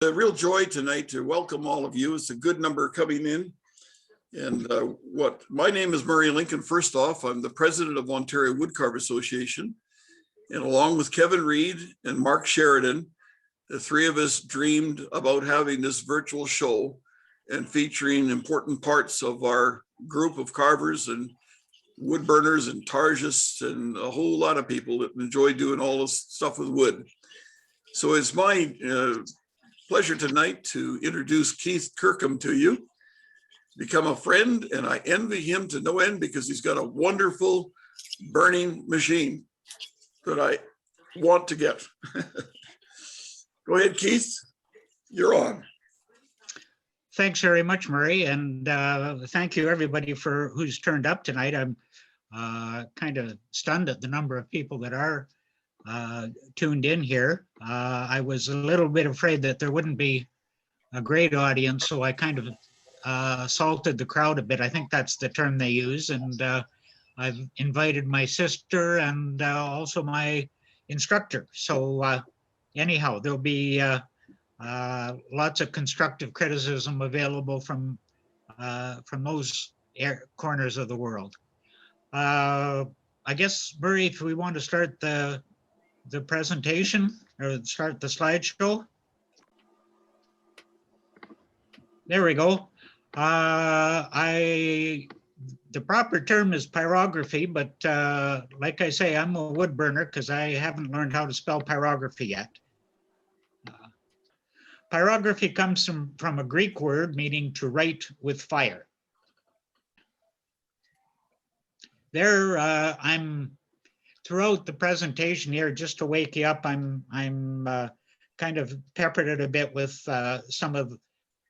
A real joy tonight to welcome all of you. It's a good number coming in. And my name is Murray Lincoln. First off, I'm the president of Ontario Wood Carvers Association. And along with Kevin Reed and Mark Sheridan, the three of us dreamed about having this virtual show and featuring important parts of our group of carvers and wood burners and targists and a whole lot of people that enjoy doing all this stuff with wood. So it's my pleasure tonight to introduce Keith Kirkham to you. Become a friend, and I envy him to no end because he's got a wonderful burning machine that I want to get. Go ahead, Keith. You're on. Thanks very much, Murray, and thank you everybody for who's turned up tonight. I'm kind of stunned at the number of people that are tuned in here. I was a little bit afraid that there wouldn't be a great audience, so I kind of salted the crowd a bit. I think that's the term they use, and I've invited my sister and also my instructor. So anyhow, there'll be lots of constructive criticism available from those corners of the world. I guess, Murray, if we want to start the presentation or start the slideshow. There we go. The proper term is pyrography, but like I say, I'm a wood burner because I haven't learned how to spell pyrography yet. Pyrography comes from a Greek word meaning to write with fire. There, I'm throughout the presentation here, just to wake you up, I'm kind of peppered it a bit with some of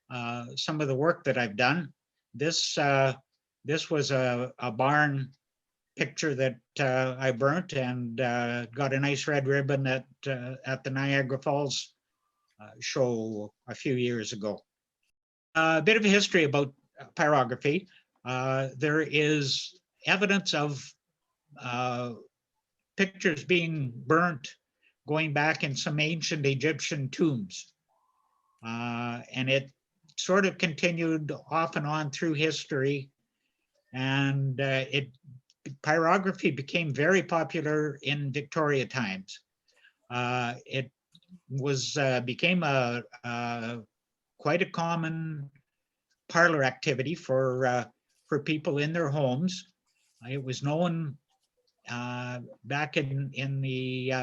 the work that I've done. This was a barn picture that I burnt and got a nice red ribbon at the Niagara Falls show a few years ago. A bit of a history about pyrography. There is evidence of pictures being burnt going back in some ancient Egyptian tombs. And it sort of continued off and on through history. And pyrography became very popular in Victoria times. It became quite a common parlor activity for people in their homes. It was known back in the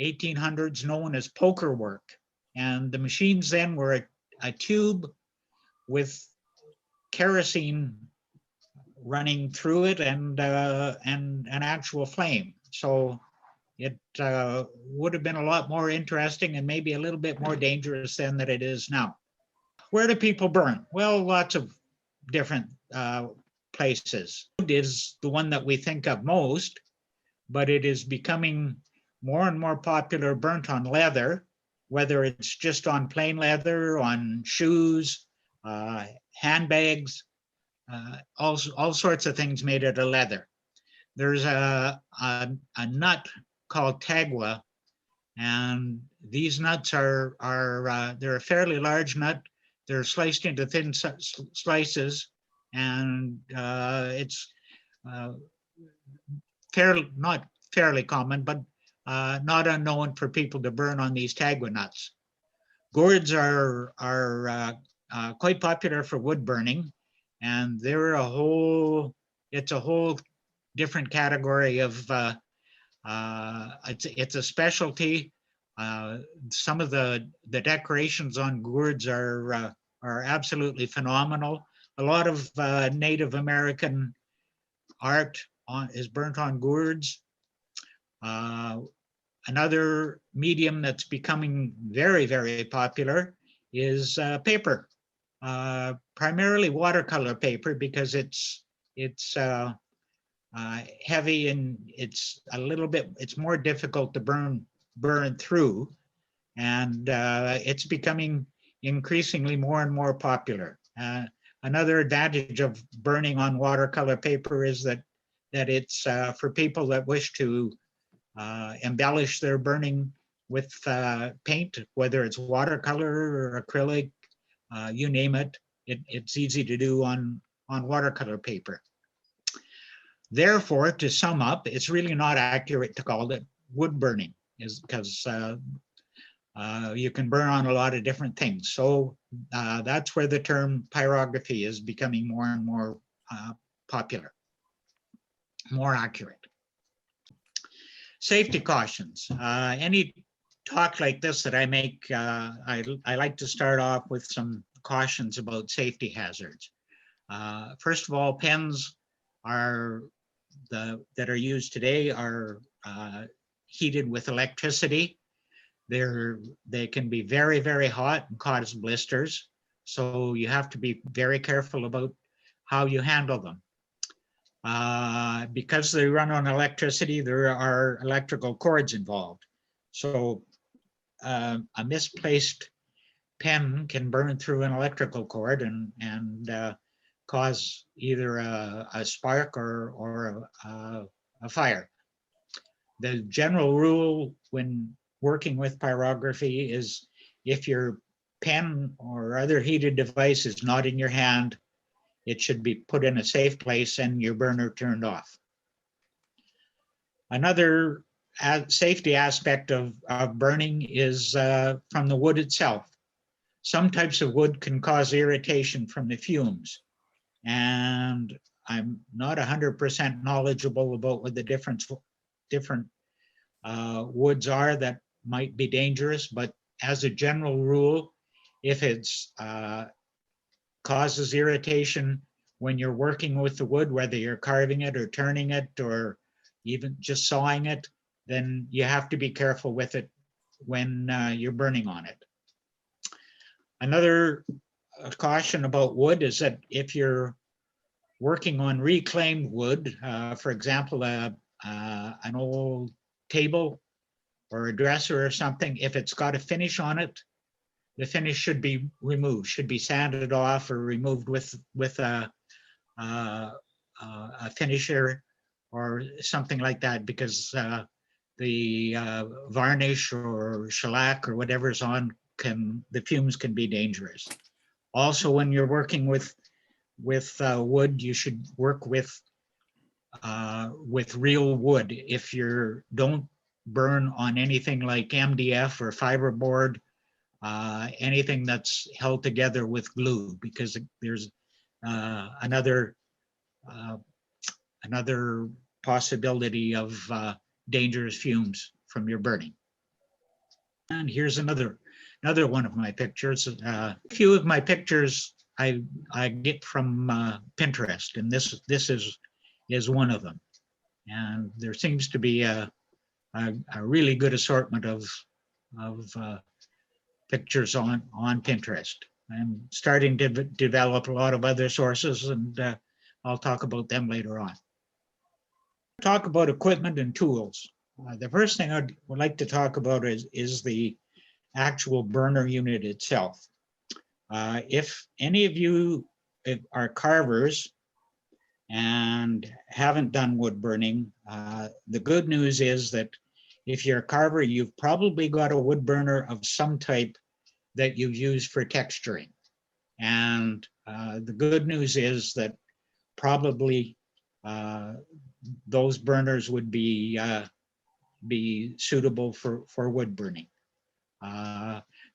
1800s, known as poker work. And the machines then were a tube with kerosene running through it and an actual flame. So it would have been a lot more interesting and maybe a little bit more dangerous then than it is now. Where do people burn? Well, lots of different places. Wood is the one that we think of most, but it is becoming more and more popular burnt on leather, whether it's just on plain leather, on shoes, handbags, all sorts of things made out of leather. There's a nut called tagua, and these nuts are they're a fairly large nut. They're sliced into thin slices, and it's not fairly common, but not unknown for people to burn on these tagua nuts. Gourds are quite popular for wood burning, and they're it's a whole different category of it's a specialty. Some of the decorations on gourds are absolutely phenomenal. A lot of Native American art is burnt on gourds. Another medium that's becoming very, very popular is paper, primarily watercolor paper, because it's heavy and it's more difficult to burn through, and it's becoming increasingly more and more popular. Another advantage of burning on watercolor paper is that it's for people that wish to embellish their burning with paint, whether it's watercolor or acrylic, you name it, it's easy to do on watercolor paper. Therefore, to sum up, it's really not accurate to call it wood burning, is because you can burn on a lot of different things. So that's where the term pyrography is becoming more and more popular, more accurate. Safety cautions. Any talk like this that I make, I like to start off with some cautions about safety hazards. First of all, pens that are used today are heated with electricity. They can be very, very hot and cause blisters. So you have to be very careful about how you handle them. Because they run on electricity, there are electrical cords involved. So a misplaced pen can burn through an electrical cord and cause either a spark or a fire. The general rule when working with pyrography is if your pen or other heated device is not in your hand, it should be put in a safe place and your burner turned off. Another safety aspect of burning is from the wood itself. Some types of wood can cause irritation from the fumes. And I'm not 100% knowledgeable about what the different woods are that might be dangerous, but as a general rule, if it's causes irritation when you're working with the wood, whether you're carving it or turning it or even just sawing it, then you have to be careful with it when you're burning on it. Another caution about wood is that if you're working on reclaimed wood, for example, an old table or a dresser or something, if it's got a finish on it, the finish should be removed, should be sanded off or removed with a finisher or something like that, because the varnish or shellac or whatever's on the fumes can be dangerous. Also, when you're working with wood, you should work with real wood. If you don't burn on anything like MDF or fiberboard, anything that's held together with glue, because there's another possibility of dangerous fumes from your burning. And here's another one of my pictures. A few of my pictures I get from Pinterest, and this is one of them. And there seems to be a really good assortment of pictures on Pinterest. I'm starting to develop a lot of other sources, and I'll talk about them later on. Talk about equipment and tools. The first thing I would like to talk about is the actual burner unit itself. If any of you are carvers and haven't done wood burning, the good news is that if you're a carver, you've probably got a wood burner of some type that you've used for texturing. And the good news is that probably those burners would be suitable for wood burning.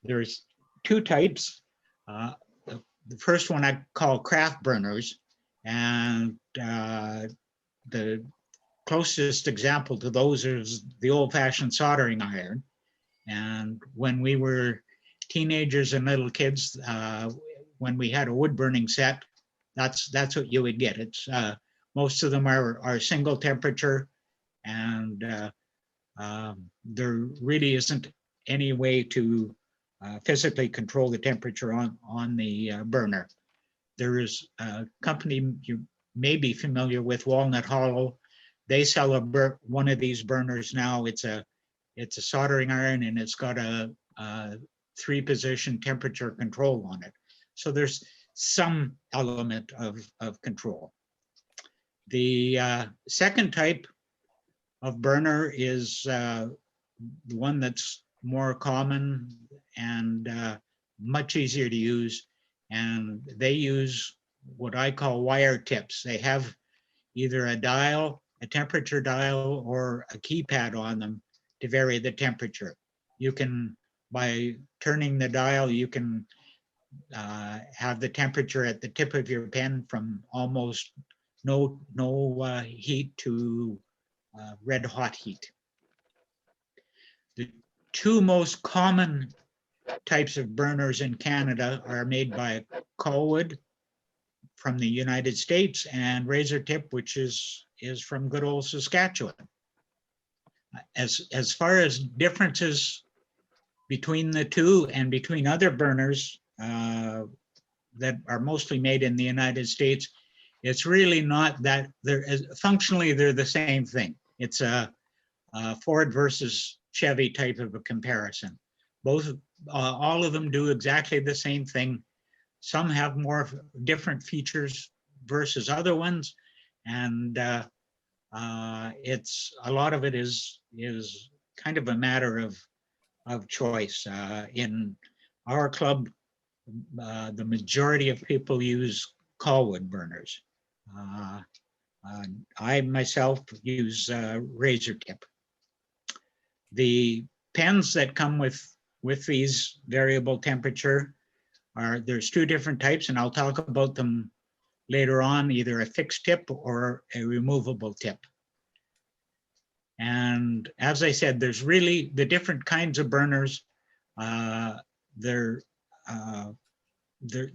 There's two types. The first one I call craft burners, and the closest example to those is the old-fashioned soldering iron. And when we were teenagers and little kids, when we had a wood burning set, that's what you would get. It's most of them are single temperature, and there really isn't any way to physically control the temperature on the burner. There is a company you may be familiar with, Walnut Hollow. They sell one of these burners now. It's a soldering iron, and it's got a 3-position temperature control on it. So there's some element of control. The second type of burner is the one that's more common and much easier to use. And they use what I call wire tips. They have either a dial, a temperature dial, or a keypad on them to vary the temperature. You can, by turning the dial, you can have the temperature at the tip of your pen from almost no heat to red hot heat. The two most common types of burners in Canada are made by Colwood from the United States and Razor Tip, which is from good old Saskatchewan. As far as differences between the two and between other burners that are mostly made in the United States, it's really not that. Functionally, they're the same thing. It's a Ford versus Chevy type of a comparison. All of them do exactly the same thing. Some have more different features versus other ones, and it's a lot of it is kind of a matter of choice. In our club, the majority of people use Colwood burners. I myself use Razor Tip. The pens that come with these variable temperature there's two different types, and I'll talk about them later on, either a fixed tip or a removable tip. And as I said, there's really the different kinds of burners. They're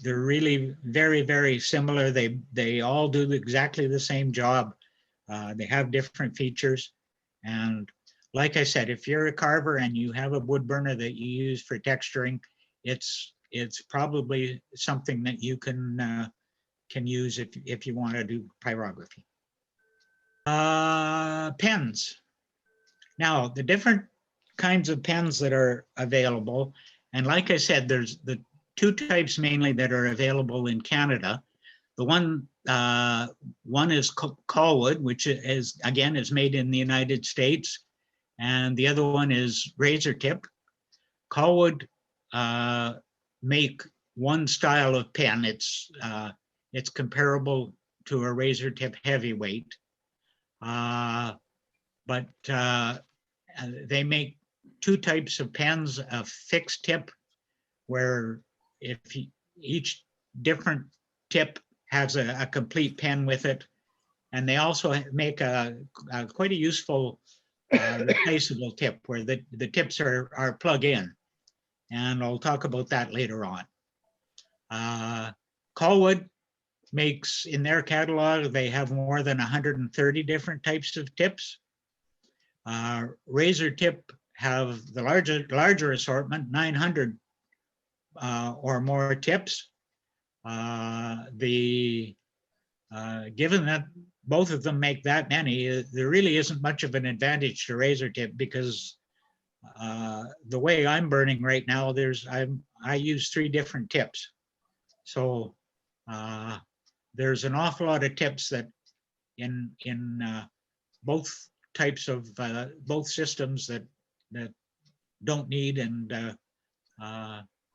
really very, very similar. They all do exactly the same job. They have different features. And like I said, if you're a carver and you have a wood burner that you use for texturing, it's probably something that you can use if you want to do pyrography. Pens. Now, the different kinds of pens that are available, and like I said, there's the two types mainly that are available in Canada. The one is Colwood, which is made in the United States, and the other one is Razor Tip. Colwood make one style of pen. It's comparable to a Razor Tip heavyweight, but they make two types of pens: a fixed tip, where each different tip has a complete pen with it, and they also make quite a useful replaceable tip where the tips are plug-in. And I'll talk about that later on. Colwood makes, in their catalog, they have more than 130 different types of tips. Razor Tip have the larger assortment, 900 or more tips. Given that both of them make that many, there really isn't much of an advantage to Razor Tip, because the way I'm burning right now, I use 3 different tips. So there's an awful lot of tips that in both types of both systems that don't need, and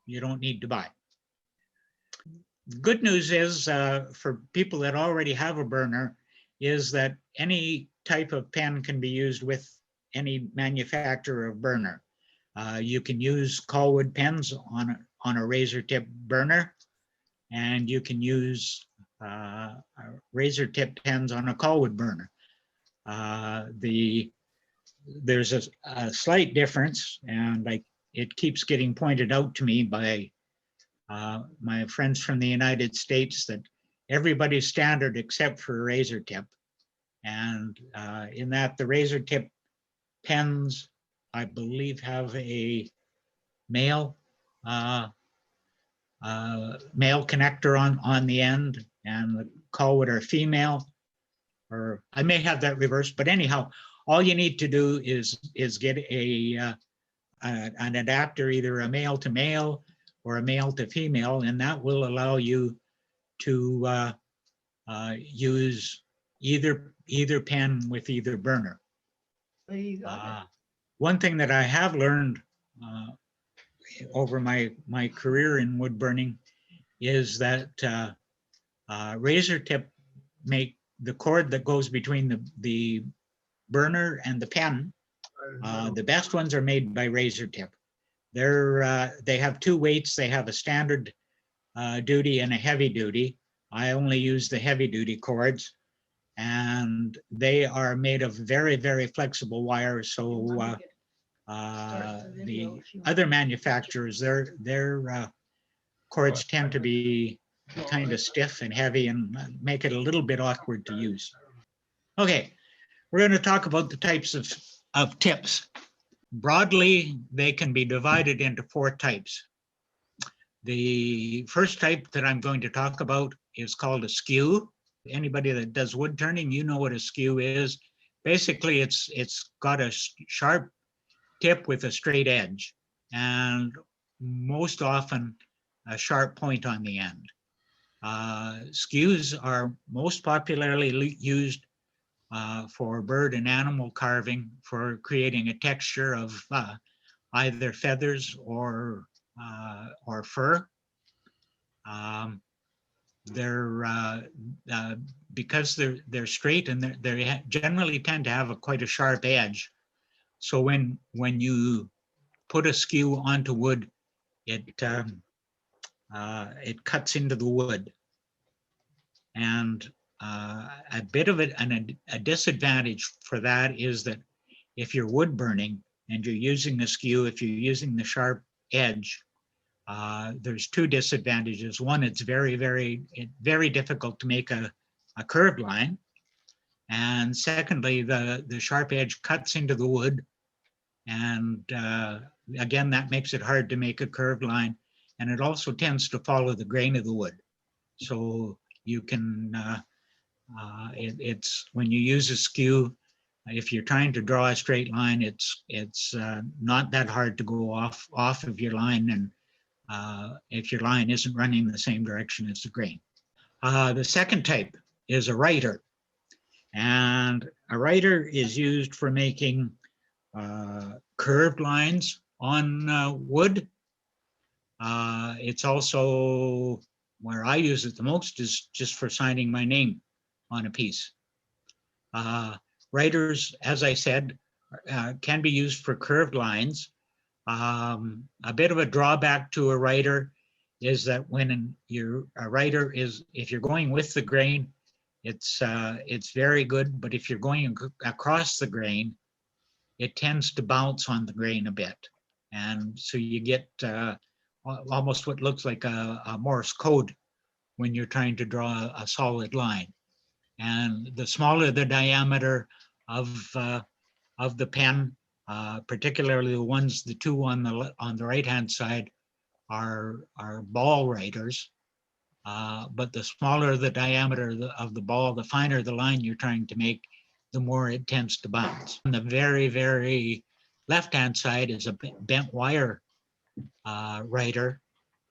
you don't need to buy. Good news is for people that already have a burner is that any type of pen can be used with any manufacturer of burner. You can use Colwood pens on a Razor Tip burner, and you can use Razor Tip pens on a Colwood burner. There's a slight difference, and it keeps getting pointed out to me by my friends from the United States, that everybody's standard except for Razor Tip. And in that, the Razor Tip pens, I believe, have a male connector on the end, and the Colwood are female, or I may have that reversed, but anyhow, all you need to do is get an adapter, either a male to male or a male to female, and that will allow you to use either pen with either burner. One thing that I have learned over my career in wood burning is that razor tip make the cord that goes between the burner and the pen. The best ones are made by razor tip. They have two weights. They have a standard duty and a heavy duty. I only use the heavy duty cords, and they are made of very, very flexible wire. So the other manufacturers, their cords tend to be kind of stiff and heavy and make it a little bit awkward to use. Okay, we're going to talk about the types of tips. Broadly, they can be divided into four types. The first type that I'm going to talk about is called a skew. Anybody that does wood turning, you know what a skew is. Basically, it's got a sharp tip with a straight edge, and most often a sharp point on the end. Skews are most popularly used for bird and animal carving, for creating a texture of either feathers or fur. Because they're straight and they generally tend to have quite a sharp edge. So when you put a skew onto wood, it cuts into the wood. And a bit of a disadvantage for that is that if you're wood burning and you're using a skew, if you're using the sharp edge, there's two disadvantages. One, it's very, very difficult to make a curved line. And secondly, the sharp edge cuts into the wood. And again, that makes it hard to make a curved line. And it also tends to follow the grain of the wood. So you can, it's when you use a skew, if you're trying to draw a straight line, it's not that hard to go off of your line, and if your line isn't running the same direction as the grain. The second type is a writer, and a writer is used for making curved lines on wood. It's also, where I use it the most is just for signing my name on a piece. Writers, as I said, can be used for curved lines. A bit of a drawback to a writer is that when a writer is, if you're going with the grain, it's very good, but if you're going across the grain, it tends to bounce on the grain a bit. And so you get almost what looks like a Morse code when you're trying to draw a solid line. And the smaller the diameter of the pen, particularly the two on the right-hand side are ball writers. But the smaller the diameter of the ball, the finer the line you're trying to make, the more it tends to bounce. On the very, very left-hand side is a bent wire writer.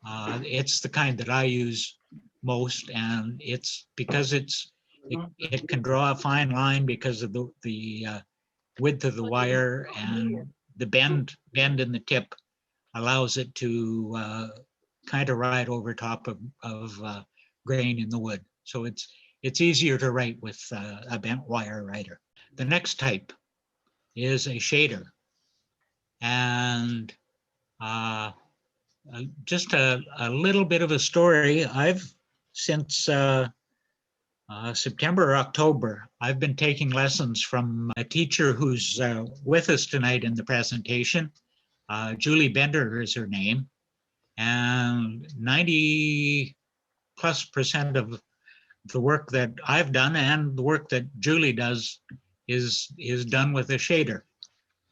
It's the kind that I use most, and it's because it can draw a fine line because of the width of the wire, and the bend in the tip allows it to kind of ride over top of grain in the wood. So it's easier to write with a bent wire writer. The next type is a shader, and just a little bit of a story. Since September or October, I've been taking lessons from a teacher who's with us tonight in the presentation. Julie Bender is her name, and 90+% of the work that I've done and the work that Julie does is done with a shader.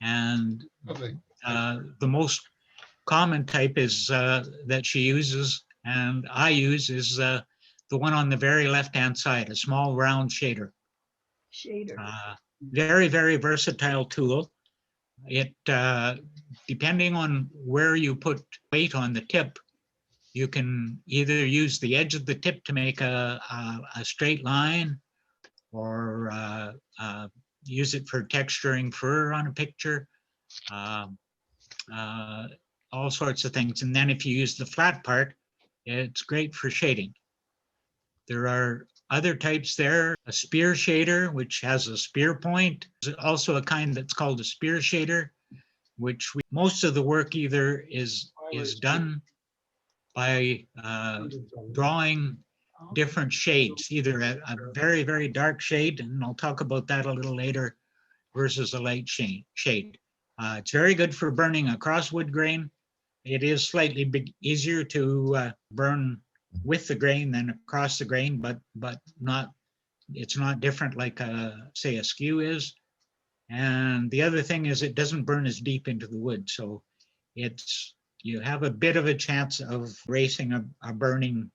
And the most common type is that she uses and I use is the one on the very left-hand side, a small round shader. Very, very versatile tool. It, depending on where you put weight on the tip, you can either use the edge of the tip to make a straight line, or use it for texturing fur on a picture. uh, all sorts of things. And then if you use the flat part, it's great for shading. There are other types there, a spear shader, which has a spear point. There's also a kind that's called a spear shader, which most of the work either is done by drawing different shades, either a very, very dark shade, and I'll talk about that a little later, versus a light shade. It's very good for burning across wood grain. It is slightly easier to burn with the grain than across the grain, but it's not different like say a skew is. And the other thing is it doesn't burn as deep into the wood, so you have a bit of a chance of racing a burning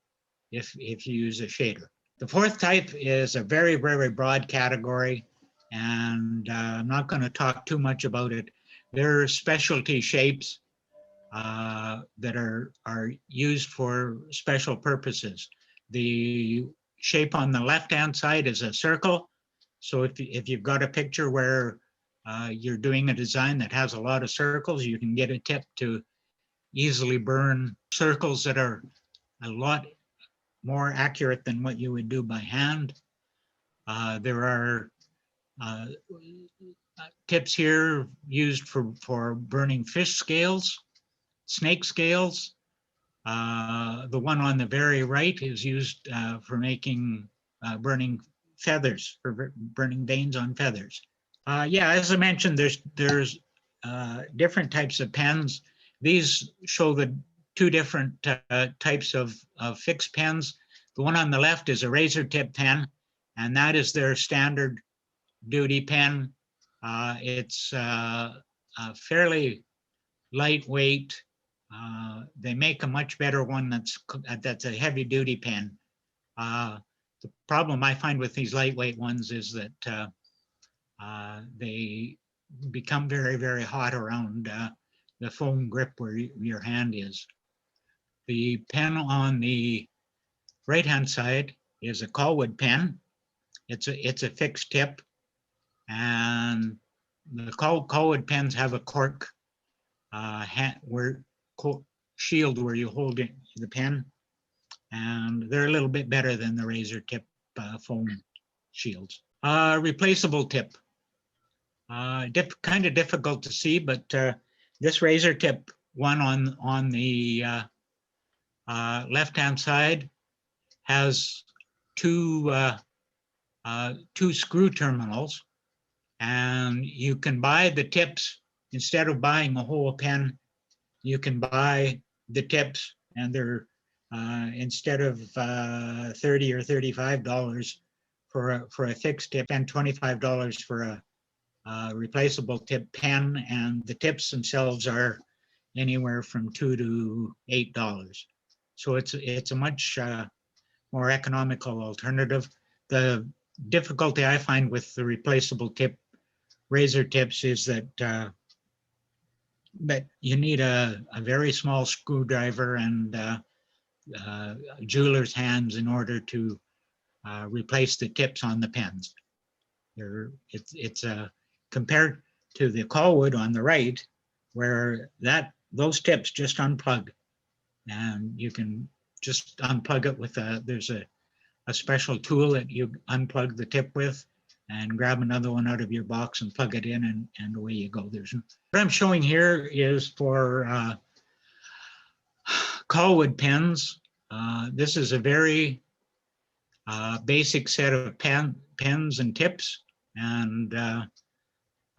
if you use a shader. The fourth type is a very, very broad category, and I'm not going to talk too much about it. There are specialty shapes that are used for special purposes. The shape on the left-hand side is a circle. So if you've got a picture where you're doing a design that has a lot of circles, you can get a tip to easily burn circles that are a lot more accurate than what you would do by hand. There are tips here used for burning fish scales, snake scales. The one on the very right is used for making burning feathers, for burning veins on feathers. Yeah, as I mentioned, there's different types of pens. These show the two different types of fixed pens. The one on the left is a razor tip pen, and that is their standard duty pen. It's fairly lightweight. They make a much better one that's a heavy duty pen. The problem I find with these lightweight ones is that they become very, very hot around the foam grip where your hand is. The pen on the right-hand side is a Colwood pen. It's a fixed tip, and the Colwood pens have a cork shield where you hold the pen, and they're a little bit better than the razor tip foam shields. Replaceable tip. Kind of difficult to see, but this razor tip one on the left-hand side has two screw terminals, and you can buy the tips. Instead of buying a whole pen, you can buy the tips, and they're instead of $30 or $35 for a fixed tip, and $25 for a replaceable tip pen, and the tips themselves are anywhere from $2 to $8. So it's a much more economical alternative. The difficulty I find with the replaceable tip razor tips is that you need a very small screwdriver and jeweler's hands in order to replace the tips on the pens. It's compared to the Colwood on the right, where those tips just unplug, and you can just unplug it with there's a special tool that you unplug the tip with, and grab another one out of your box and plug it in, and away you go. What I'm showing here is for Colwood pens. This is a very basic set of pens and tips, and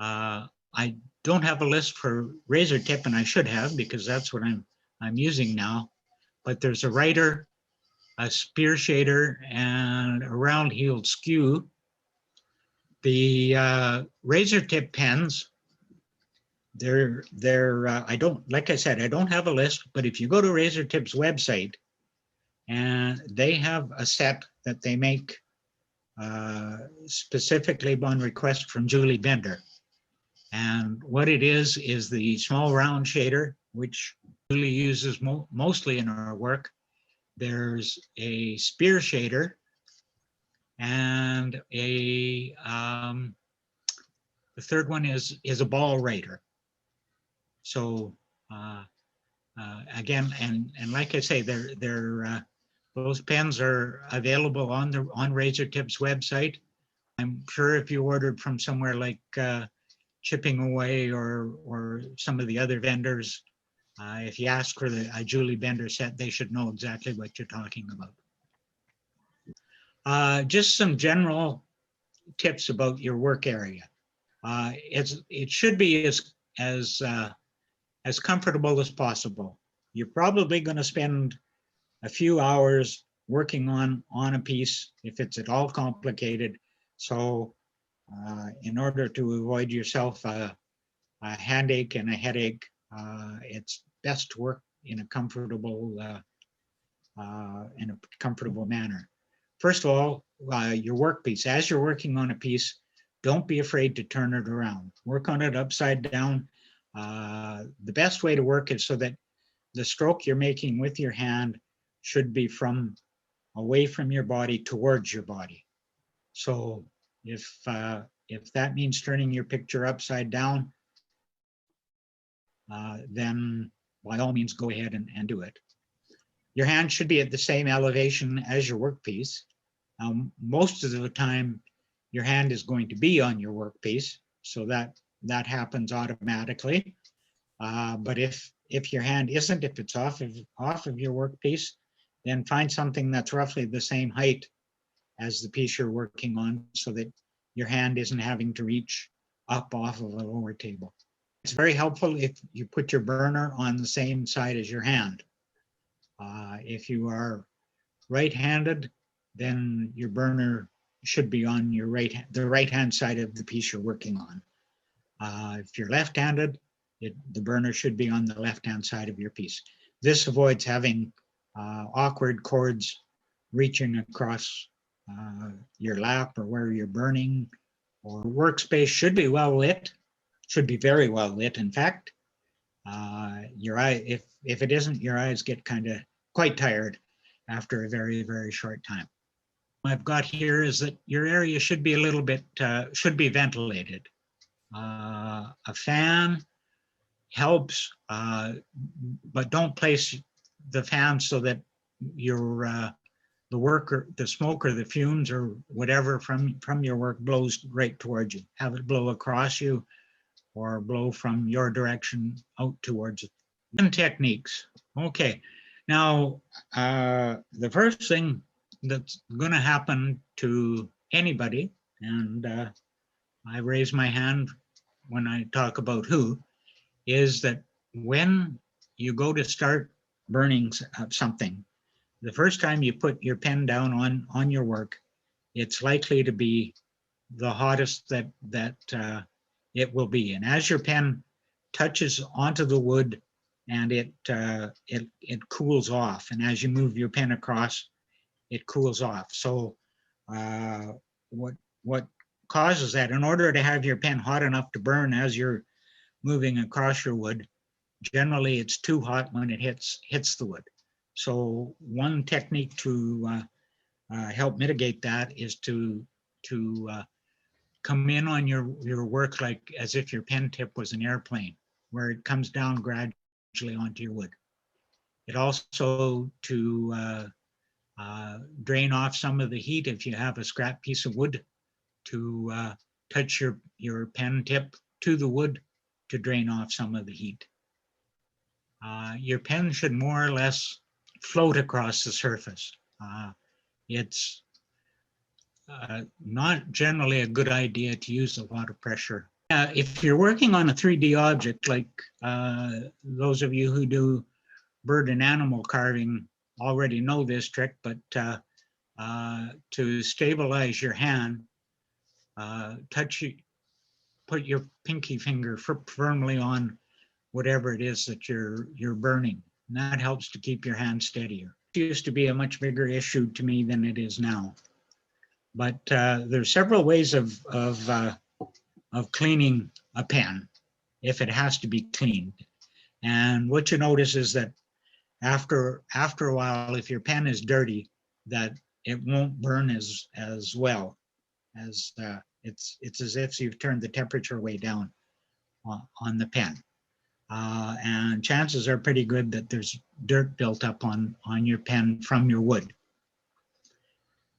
I don't have a list for razor tip, and I should have, because that's what I'm using now. But there's a writer, a spear shader, and a round-heeled skew. The razor tip pens, I don't, like I said, I don't have a list, but if you go to Razor Tip's website, and they have a set that they make specifically on request from Julie Bender. And what it is the small round shader, which Julie uses mostly in our work. There's a spear shader, and the third one is a ball writer. So again, and like I say, those pens are available on Razor Tips website. I'm sure if you ordered from somewhere like Chipping Away or some of the other vendors, if you ask for a Julie Bender set, they should know exactly what you're talking about. Just some general tips about your work area. It should be as comfortable as possible. You're probably going to spend a few hours working on a piece if it's at all complicated. So in order to avoid yourself a handache and a headache, it's best to work in a comfortable manner. First of all, your workpiece. As you're working on a piece, don't be afraid to turn it around. Work on it upside down. The best way to work is so that the stroke you're making with your hand should be from away from your body towards your body. So if that means turning your picture upside down, then by all means go ahead and do it. Your hand should be at the same elevation as your workpiece. Most of the time, your hand is going to be on your workpiece, so that happens automatically. But if your hand isn't, if it's off of your workpiece, then find something that's roughly the same height as the piece you're working on, so that your hand isn't having to reach up off of a lower table. It's very helpful if you put your burner on the same side as your hand. If you are right-handed, then your burner should be on the right-hand side of the piece you're working on. If you're left-handed, the burner should be on the left-hand side of your piece. This avoids having awkward cords reaching across your lap or where you're burning. Or workspace should be well lit, should be very well lit. In fact, your eye, if it isn't, your eyes get quite tired after a very, very short time. What I've got here is that your area should be a little bit, should be ventilated. A fan helps, but don't place the fan so that the smoke or the fumes or whatever from your work blows right towards you. Have it blow across you or blow from your direction out towards it. And techniques. Okay. Now, the first thing that's going to happen to anybody, and I raise my hand when I talk about who, is that when you go to start burning something, the first time you put your pen down on your work, it's likely to be the hottest that it will be. And as your pen touches onto the wood and it cools off, and as you move your pen across, it cools off. So what causes that? In order to have your pen hot enough to burn as you're moving across your wood, generally it's too hot when it hits the wood. So one technique to help mitigate that is to come in on your work like as if your pen tip was an airplane, where it comes down gradually onto your wood. It also to drain off some of the heat if you have a scrap piece of wood, to touch your pen tip to the wood to drain off some of the heat. Your pen should more or less float across the surface. It's not generally a good idea to use a lot of pressure. If you're working on a 3D object, like those of you who do bird and animal carving already know this trick, but to stabilize your hand, put your pinky finger firmly on whatever it is that you're burning. And that helps to keep your hand steadier. It used to be a much bigger issue to me than it is now. But there's several ways of cleaning a pen if it has to be cleaned. And what you notice is that after a while, if your pen is dirty, that it won't burn as well as it's as if you've turned the temperature way down on the pen. and chances are pretty good that there's dirt built up on your pen from your wood.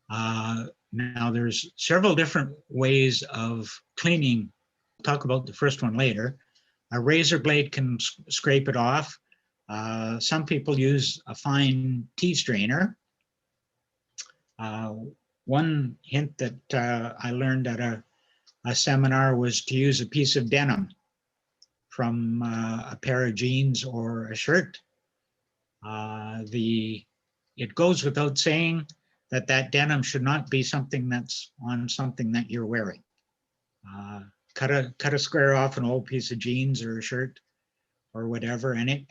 Now there's several different ways of cleaning. I'll talk about the first one later. A razor blade can scrape it off. Some people use a fine tea strainer. One hint that I learned at a seminar was to use a piece of denim from a pair of jeans or a shirt. It goes without saying that denim should not be something that's on something that you're wearing. Cut a square off an old piece of jeans or a shirt or whatever, and it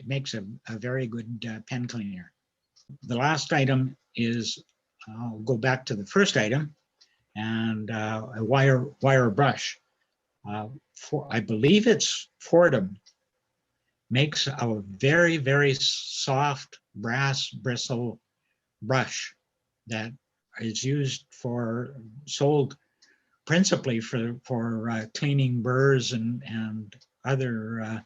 makes a very good pen cleaner. The last item is, I'll go back to the first item, and a wire brush. I believe it's Fordham, makes a very, very soft brass bristle brush that is sold principally for cleaning burrs and other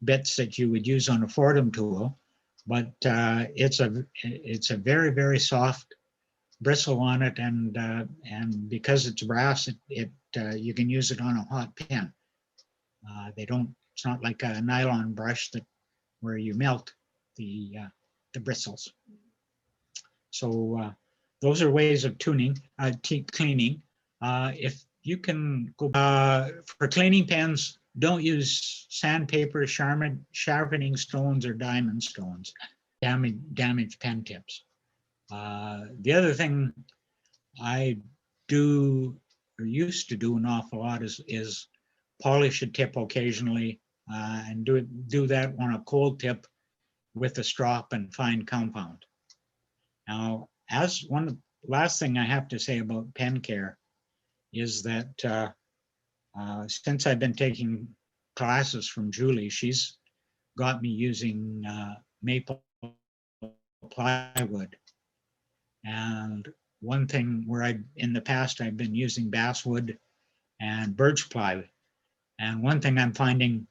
bits that you would use on a Fordham tool. But it's a very, very soft bristle on it, and because it's brass, you can use it on a hot pen. It's not like a nylon brush where you melt the bristles. So those are ways of cleaning. If you can go for cleaning pens, don't use sandpaper, sharpening stones, or diamond stones. Damage pen tips. The other thing I do or used to do an awful lot is polish a tip occasionally, and do that on a cold tip with a strop and fine compound. Now, as one last thing I have to say about pen care is that since I've been taking classes from Julie, she's got me using maple plywood. And one thing where in the past I've been using basswood and birch ply. And one thing I'm finding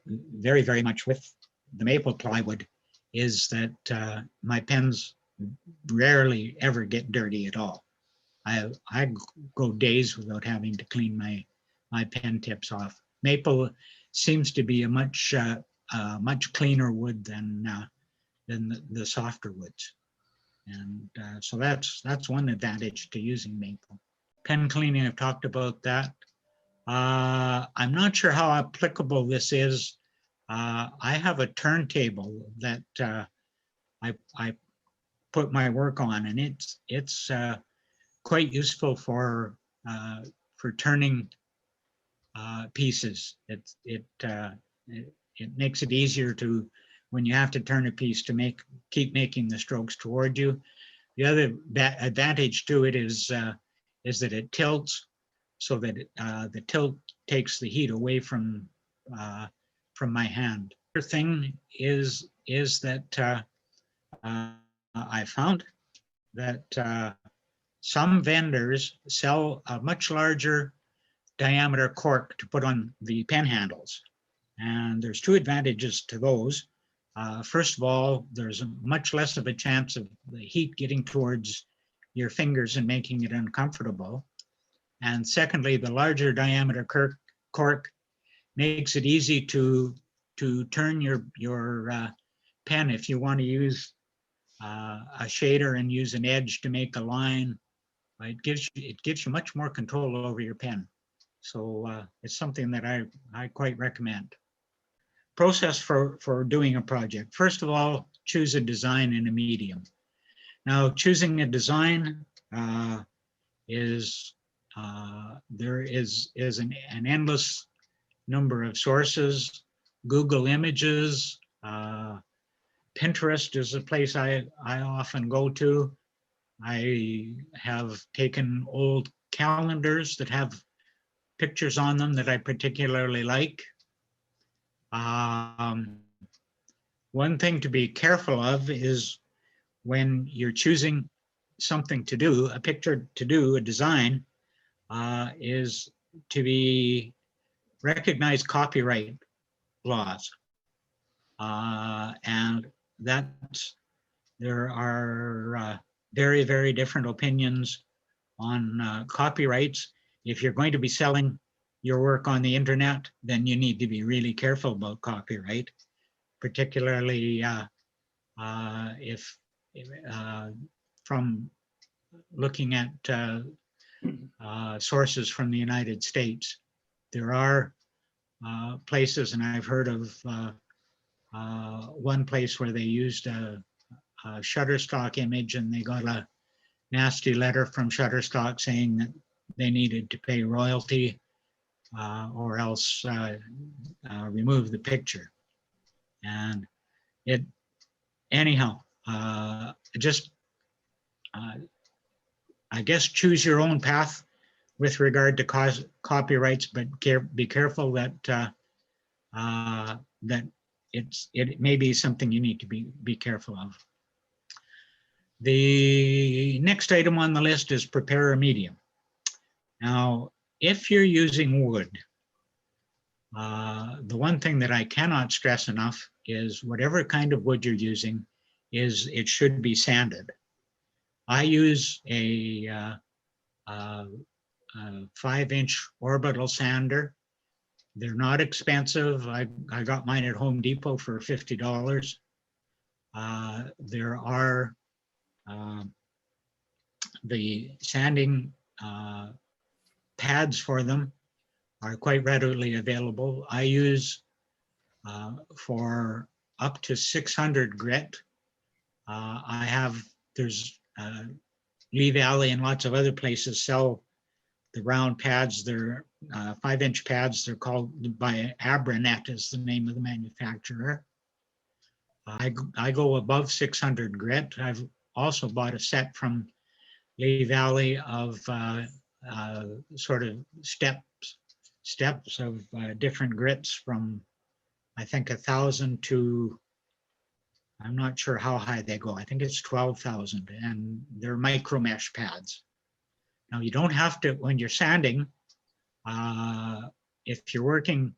very, very much with the maple plywood is that my pens rarely ever get dirty at all. I go days without having to clean my pen tips off. Maple seems to be a much cleaner wood than the softer woods, and so that's one advantage to using maple. Pen cleaning, I've talked about that. I'm not sure how applicable this is. I have a turntable that I put my work on, and it's quite useful for turning pieces. It makes it easier to, when you have to turn a piece, to keep making the strokes toward you. The other advantage to it is that it tilts, so that the tilt takes the heat away from my hand. The other thing is that I found that some vendors sell a much larger diameter cork to put on the pen handles. And there's two advantages to those. First of all, there's much less of a chance of the heat getting towards your fingers and making it uncomfortable. And secondly, the larger diameter cork makes it easy to turn your pen if you want to use a shader and use an edge to make a line. It gives you much more control over your pen. So it's something that I quite recommend. Process for doing a project. First of all, choose a design and a medium. Now, choosing a design there is an endless number of sources. Google Images, Pinterest is a place I often go to. I have taken old calendars that have pictures on them that I particularly like. One thing to be careful of is when you're choosing something to do, a picture to do, a design, is to be recognized copyright laws. And there are very, very different opinions on copyrights. If you're going to be selling your work on the internet, then you need to be really careful about copyright, particularly if from looking at sources from the United States. There are places, and I've heard of one place where they used a Shutterstock image and they got a nasty letter from Shutterstock saying that they needed to pay royalty or else remove the picture. And it, anyhow, just I guess choose your own path with regard to copyrights, but be careful that that it may be something you need to be careful of. The next item on the list is prepare a medium. Now, if you're using wood, the one thing that I cannot stress enough is whatever kind of wood you're using, it should be sanded. I use a 5-inch orbital sander. They're not expensive. I got mine at Home Depot for $50. There are the sanding pads for them are quite readily available. I use for up to 600 grit. There's Lee Valley and lots of other places sell the round pads. They're 5-inch pads. They're called by Abranet is the name of the manufacturer. I go above 600 grit. I've also bought a set from Lee Valley of sort of steps of different grits from, I think, 1,000 to, I'm not sure how high they go. I think it's 12,000, and they're micro mesh pads. Now you don't have to, when you're sanding, if you're working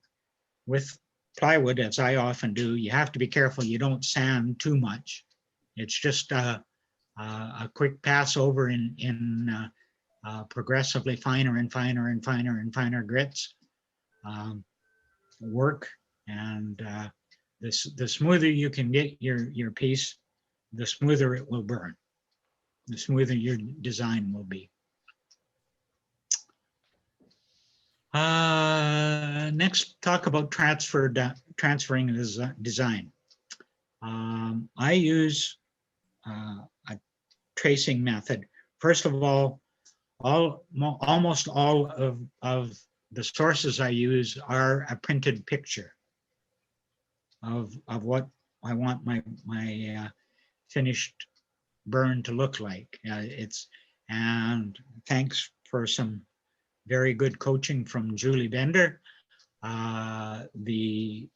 with plywood, as I often do, you have to be careful you don't sand too much. It's just a quick pass over in progressively finer and finer and finer and finer grits work. And the smoother you can get your piece, the smoother it will burn, the smoother your design will be. Next, talk about transferring design. I use a tracing method. First of all, almost all of the sources I use are a printed picture of what I want my finished burn to look like. And thanks for some very good coaching from Julie Bender. The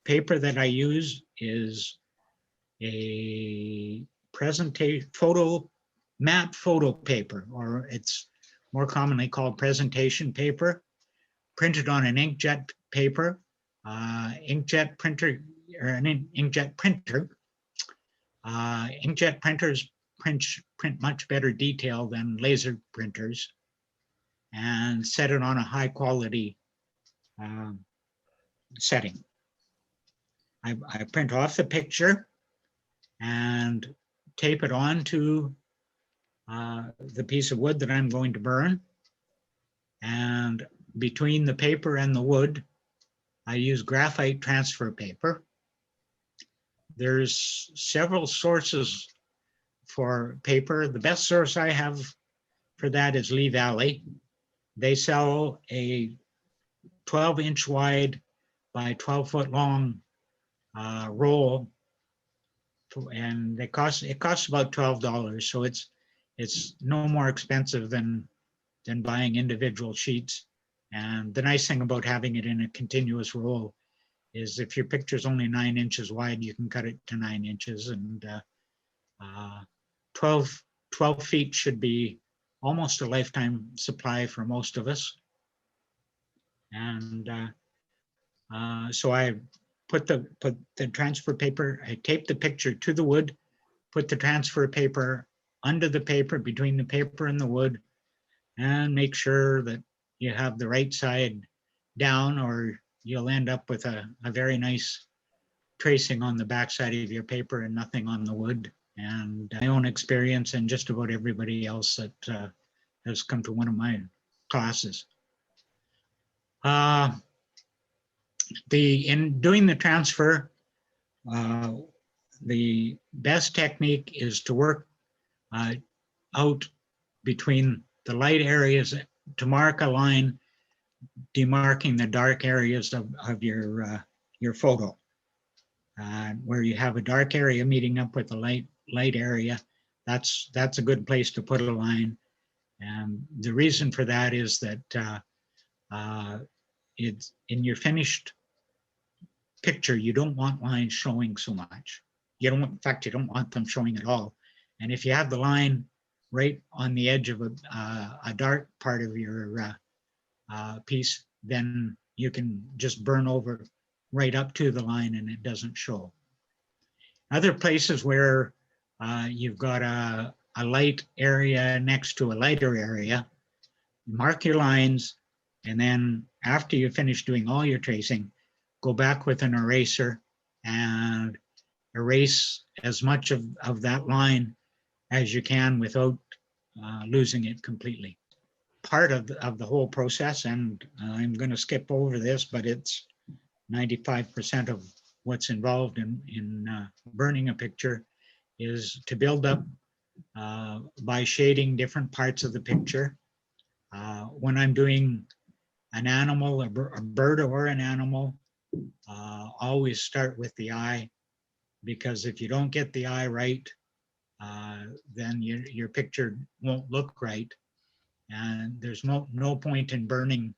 paper that I use is a matte photo paper, or it's more commonly called presentation paper, printed on an inkjet paper, inkjet printer, or an inkjet printer. Inkjet printers print much better detail than laser printers, and set it on a high quality setting. I print off the picture and tape it onto the piece of wood that I'm going to burn. And between the paper and the wood, I use graphite transfer paper. There's several sources for paper. The best source I have for that is Lee Valley. They sell a 12-inch wide by 12-foot long roll, and it costs about $12. So it's no more expensive than buying individual sheets. And the nice thing about having it in a continuous roll is if your picture is only 9 inches wide, you can cut it to 9 inches, and 12 feet should be almost a lifetime supply for most of us. And So I put the transfer paper, I taped the picture to the wood, put the transfer paper under the paper, between the paper and the wood, and make sure that you have the right side down, or you'll end up with a very nice tracing on the back side of your paper and nothing on the wood. And my own experience, and just about everybody else that has come to one of my classes. In doing the transfer, the best technique is to work out between the light areas to mark a line demarking the dark areas of your photo. Where you have a dark area meeting up with a light area, that's a good place to put a line. And the reason for that is that it's in your finished picture, you don't want lines showing so much. In fact, you don't want them showing at all. And if you have the line right on the edge of a dark part of your piece, then you can just burn over right up to the line and it doesn't show. Other places where you've got a light area next to a lighter area, mark your lines, and then after you finish doing all your tracing, go back with an eraser and erase as much of that line as you can without losing it completely. Part of the whole process, and I'm going to skip over this, but it's 95% of what's involved in burning a picture, is to build up by shading different parts of the picture. When I'm doing an animal, a bird or an animal, always start with the eye, because if you don't get the eye right, then your picture won't look right. And there's no point in burning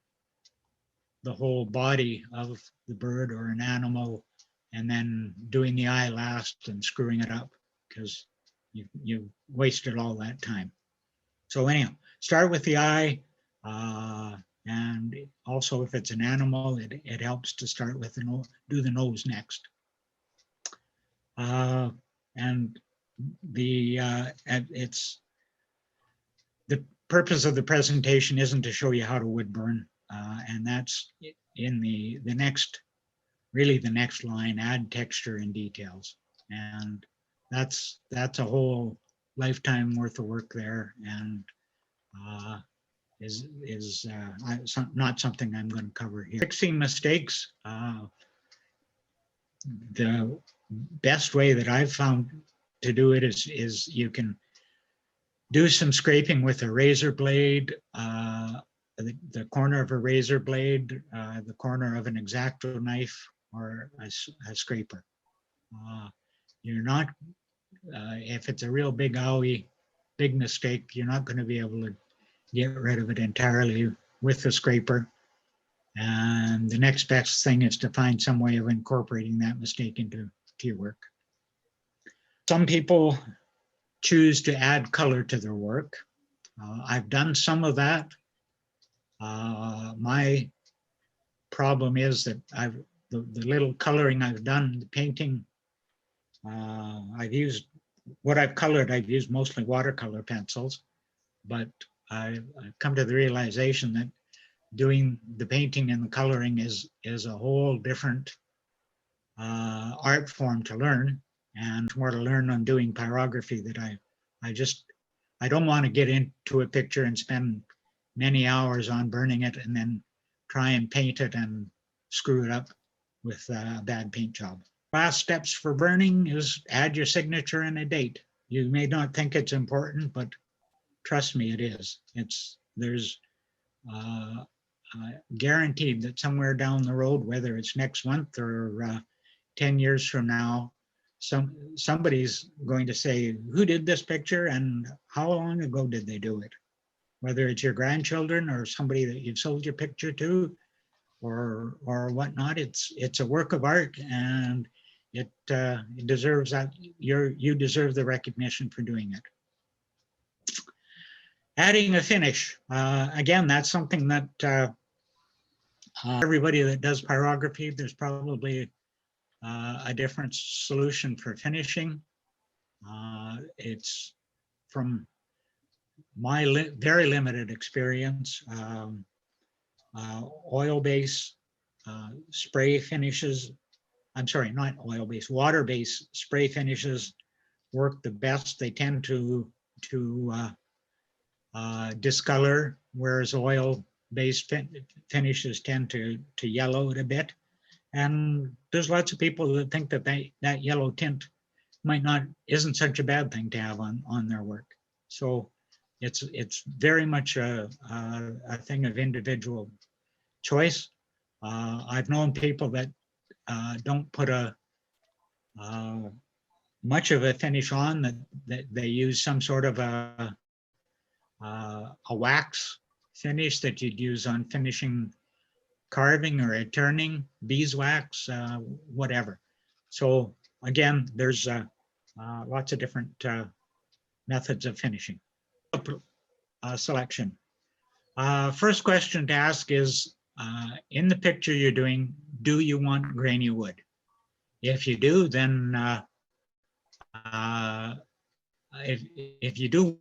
the whole body of the bird or an animal and then doing the eye last and screwing it up, because you wasted all that time. So anyhow, start with the eye. And also if it's an animal, it helps to start with do the nose next. And it's the purpose of the presentation isn't to show you how to wood burn, and that's in the next line, add texture and details, and that's a whole lifetime worth of work there, and is not something I'm going to cover here. Fixing mistakes. The best way that I've found to do it is you can do some scraping with a razor blade, the corner of a razor blade, the corner of an X-Acto knife, or a scraper. You're not, if it's a real big owie, big mistake, you're not going to be able to get rid of it entirely with the scraper. And the next best thing is to find some way of incorporating that mistake into your work. Some people choose to add color to their work. I've done some of that. My problem is that the little coloring I've done, the painting, I've used mostly watercolor pencils, but I've come to the realization that doing the painting and the coloring is a whole different art form to learn, and more to learn on doing pyrography that I don't want to get into a picture and spend many hours on burning it and then try and paint it and screw it up with a bad paint job. Last steps for burning is add your signature and a date. You may not think it's important, but trust me, it is. There's guaranteed that somewhere down the road, whether it's next month or 10 years from now, somebody's going to say, who did this picture and how long ago did they do it? Whether it's your grandchildren or somebody that you've sold your picture to or whatnot, it's a work of art, and it deserves that. You deserve the recognition for doing it. Adding a finish, again, that's something that Everybody that does pyrography, there's probably a different solution for finishing. It's from my very limited experience, oil-based spray finishes. I'm sorry, not oil-based, water-based spray finishes work the best. They tend to discolor, whereas oil-based finishes tend to yellow it a bit. And there's lots of people that think that that yellow tint isn't such a bad thing to have on their work. So it's very much a thing of individual choice. I've known people that don't put much of a finish on, that they use some sort of a wax finish that you'd use on finishing carving or a turning, beeswax, whatever. So again, there's lots of different methods of finishing. Selection. First question to ask is, in the picture you're doing, do you want grainy wood? If you do, then if you do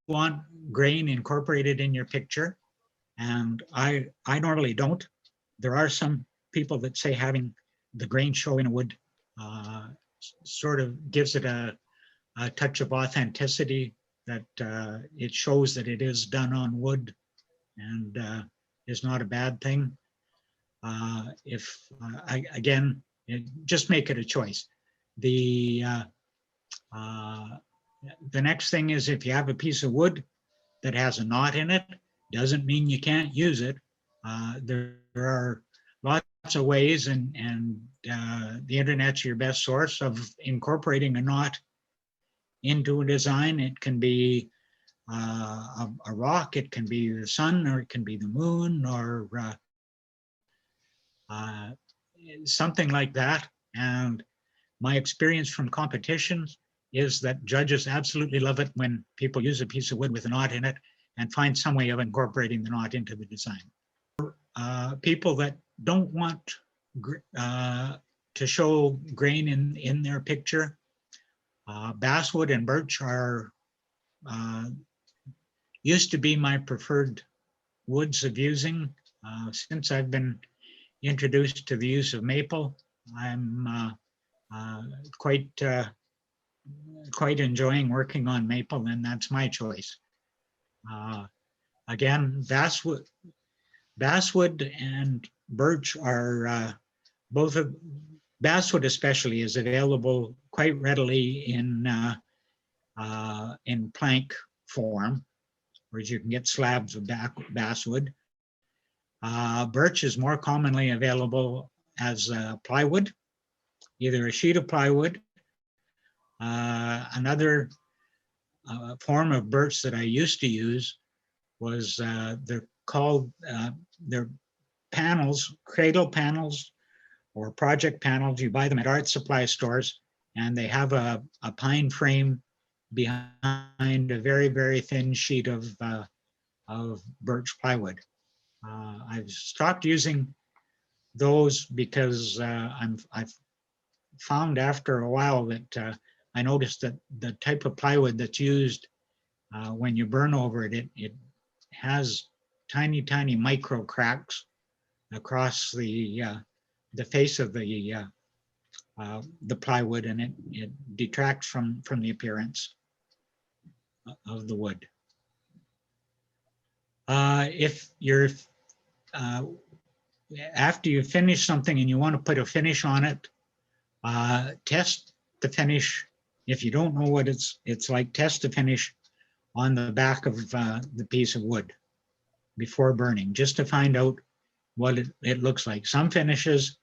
want grain incorporated in your picture, and I normally don't. There are some people that say having the grain show in a wood sort of gives it a touch of authenticity, that it shows that it is done on wood and is not a bad thing. Again, just make it a choice. The next thing is, if you have a piece of wood that has a knot in it, doesn't mean you can't use it. There are lots of ways, and the internet's your best source of incorporating a knot into a design. It can be a rock, it can be the sun, or it can be the moon, or something like that. And my experience from competitions is that judges absolutely love it when people use a piece of wood with a knot in it and find some way of incorporating the knot into the design. People that don't want to show grain in their picture, basswood and birch are used to be my preferred woods of using. Since I've been introduced to the use of maple, I'm quite enjoying working on maple, and that's my choice. Again, basswood and birch are both of, basswood especially is available quite readily in plank form, whereas you can get slabs of basswood. Birch is more commonly available as plywood, either a sheet of plywood. Another form of birch that I used to use was they're called they're panels, cradle panels or project panels. You buy them at art supply stores, and they have a pine frame behind a very, very thin sheet of birch plywood. I've stopped using those because I've found after a while that I noticed that the type of plywood that's used when you burn over it, it has tiny, tiny micro cracks across the face of the plywood, and it detracts from the appearance of the wood. If you're after you finish something and you want to put a finish on it, test the finish. If you don't know what it's like, test the finish on the back of the piece of wood before burning, just to find out what it looks like. Some finishes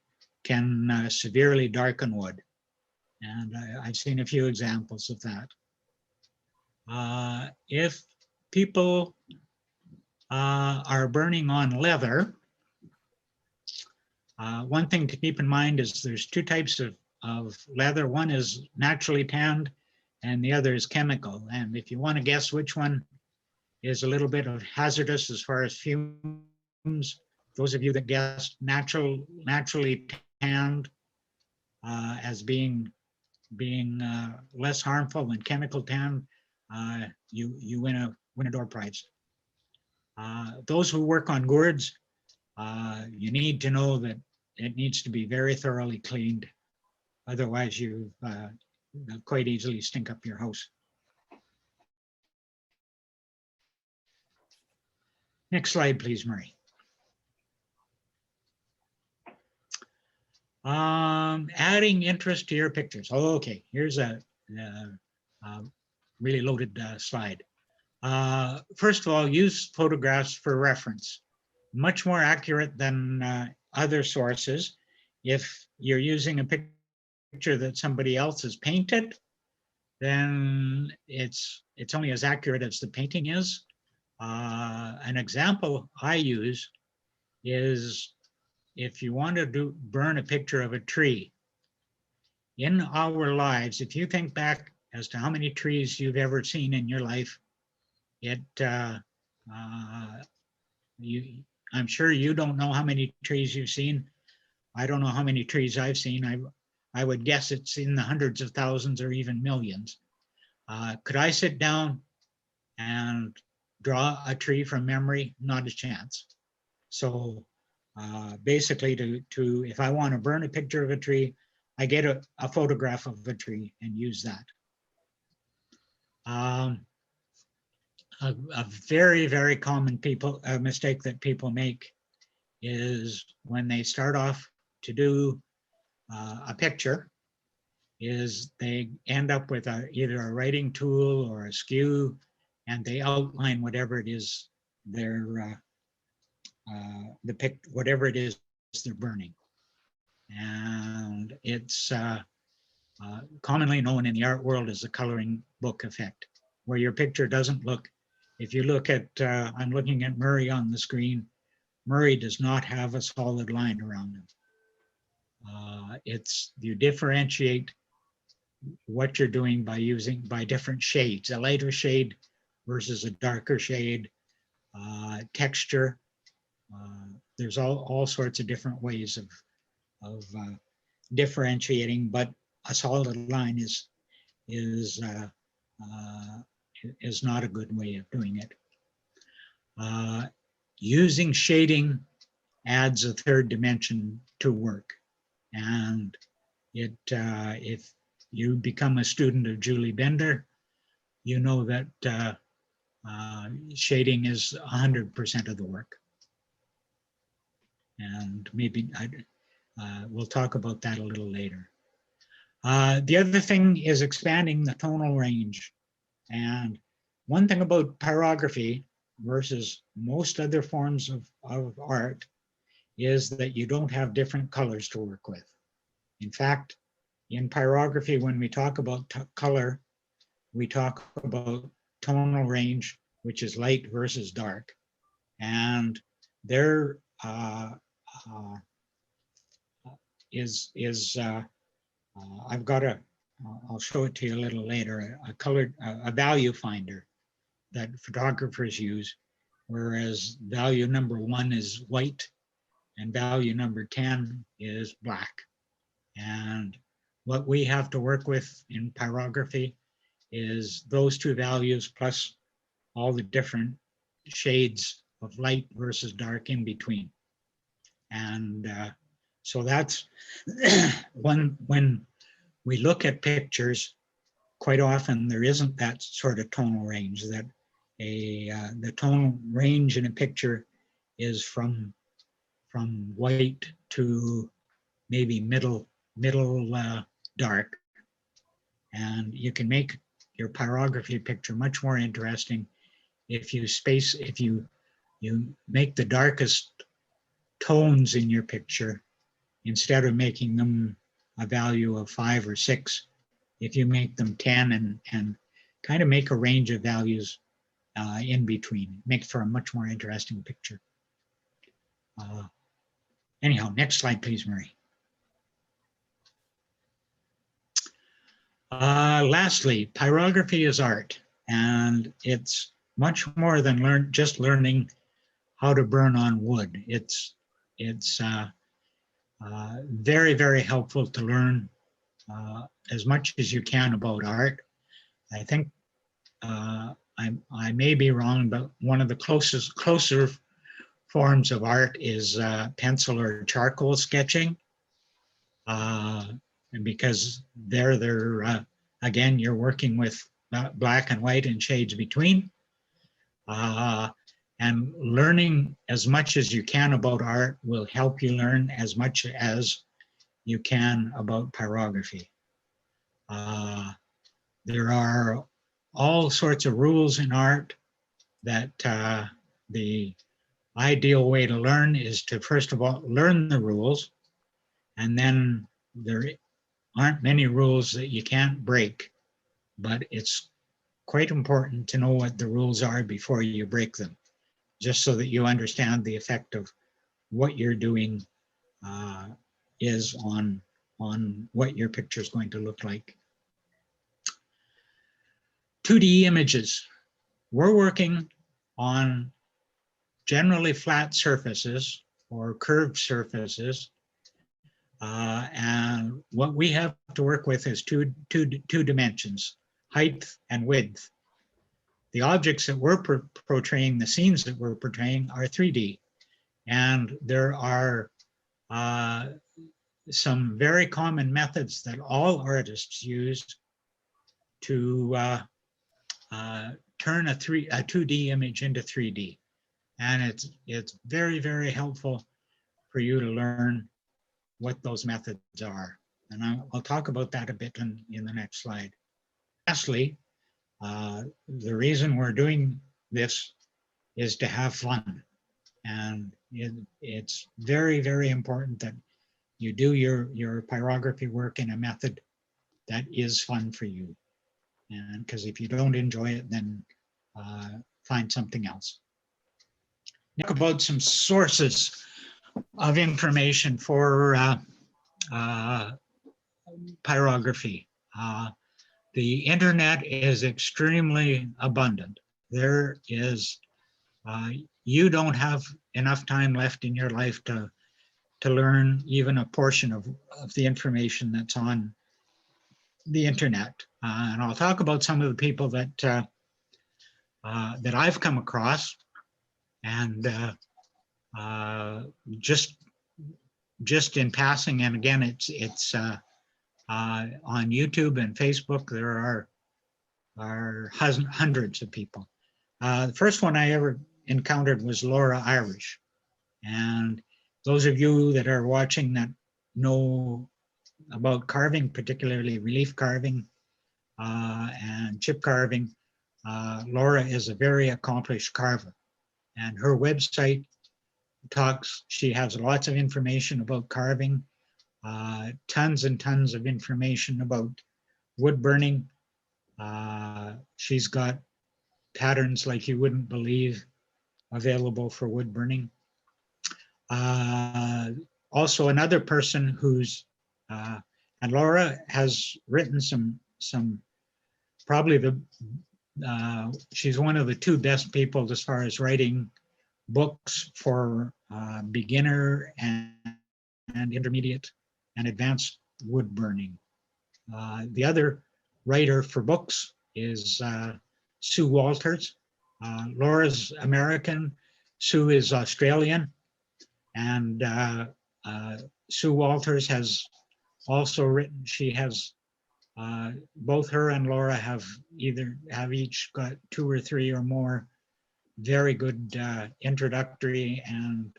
can severely darken wood, and I've seen a few examples of that. If people are burning on leather, one thing to keep in mind is there's two types of leather. One is naturally tanned and the other is chemical. And if you want to guess which one is a little bit of hazardous as far as fumes, those of you that guessed naturally tanned as being less harmful than chemical tan, you win a door prize. Those who work on gourds, you need to know that it needs to be very thoroughly cleaned. Otherwise, you quite easily stink up your house. Next slide, please, Murray. Adding interest to your pictures. Oh, okay, here's a really loaded slide. First of all, use photographs for reference. Much more accurate than other sources. If you're using a picture that somebody else has painted, then it's only as accurate as the painting is. An example I use is if you want to burn a picture of a tree. In our lives, if you think back as to how many trees you've ever seen in your life, I'm sure you don't know how many trees you've seen. I don't know how many trees I've seen. I would guess it's in the hundreds of thousands or even millions. Could I sit down and draw a tree from memory? Not a chance. So basically, if I want to burn a picture of a tree, I get a photograph of a tree and use that. A very, very common mistake that people make is when they start off to do a picture, is they end up with either a writing tool or a skew, and they outline whatever it is whatever it is they're burning. And it's commonly known in the art world as the coloring book effect, where your picture doesn't look, if you look at, I'm looking at Murray on the screen, Murray does not have a solid line around him. You differentiate what you're doing by different shades, a lighter shade versus a darker shade, texture. There's all sorts of different ways of differentiating, but a solid line is not a good way of doing it. Using shading adds a third dimension to work, and if you become a student of Julie Bender, you know that shading is 100% of the work. And maybe we'll talk about that a little later. The other thing is expanding the tonal range. And one thing about pyrography versus most other forms of art is that you don't have different colors to work with. In fact, in pyrography, when we talk about color, we talk about tonal range, which is light versus dark. And there I've got I'll show it to you a little later, a value finder that photographers use, whereas value number 1 is white and value number 10 is black. And what we have to work with in pyrography is those two values plus all the different shades of light versus dark in between. And so that's when we look at pictures, quite often there isn't that sort of tonal range. That the tonal range in a picture is from white to maybe middle dark, and you can make your pyrography picture much more interesting if you make the darkest tones in your picture, instead of making them a value of 5 or 6, if you make them 10 and kind of make a range of values in between, it makes for a much more interesting picture. Anyhow, next slide, please, Murray. Lastly, pyrography is art, and it's much more than just learning how to burn on wood. It's it's very, very helpful to learn as much as you can about art. I think I may be wrong, but one of the closer forms of art is pencil or charcoal sketching. And because they're again, you're working with black and white and shades between. And learning as much as you can about art will help you learn as much as you can about pyrography. There are all sorts of rules in art that the ideal way to learn is to first of all learn the rules, and then there aren't many rules that you can't break, but it's quite important to know what the rules are before you break them, just so that you understand the effect of what you're doing is on what your picture is going to look like. 2D images. We're working on generally flat surfaces or curved surfaces. And what we have to work with is two dimensions, height and width. The objects that we're portraying, the scenes that we're portraying are 3D. And there are some very common methods that all artists use to turn a 2D image into 3D. And it's very, very helpful for you to learn what those methods are. And I'll talk about that a bit in the next slide. Lastly, the reason we're doing this is to have fun. And it's very, very important that you do your pyrography work in a method that is fun for you. And because if you don't enjoy it, then find something else. Talk about some sources of information for pyrography. The internet is extremely abundant. There is, you don't have enough time left in your life to learn even a portion of the information that's on the internet. And I'll talk about some of the people that I've come across, and just in passing. And again, it's on YouTube and Facebook. There are hundreds of people. The first one I ever encountered was Laura Irish, and those of you that are watching that know about carving, particularly relief carving and chip carving, Laura is a very accomplished carver, and her website she has lots of information about carving, tons and tons of information about wood burning. She's got patterns like you wouldn't believe available for wood burning. Also another person who's, and Laura has written some probably she's one of the two best people as far as writing books for beginner and intermediate and advanced wood burning. The other writer for books is Sue Walters. Laura's American, Sue is Australian, and Sue Walters has also written, she has, both her and Laura have each got 2 or 3 or more very good introductory and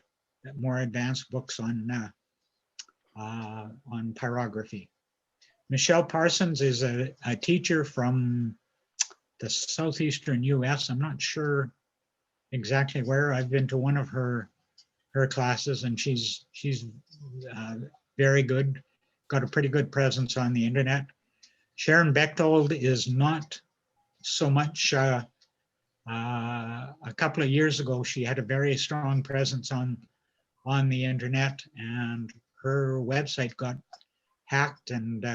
more advanced books on pyrography. Michelle Parsons is a teacher from the southeastern US. I'm not sure exactly where. I've been to one of her classes, and she's very good, got a pretty good presence on the internet. Sharon Bechtold is not so much, a couple of years ago, she had a very strong presence on the internet, and her website got hacked and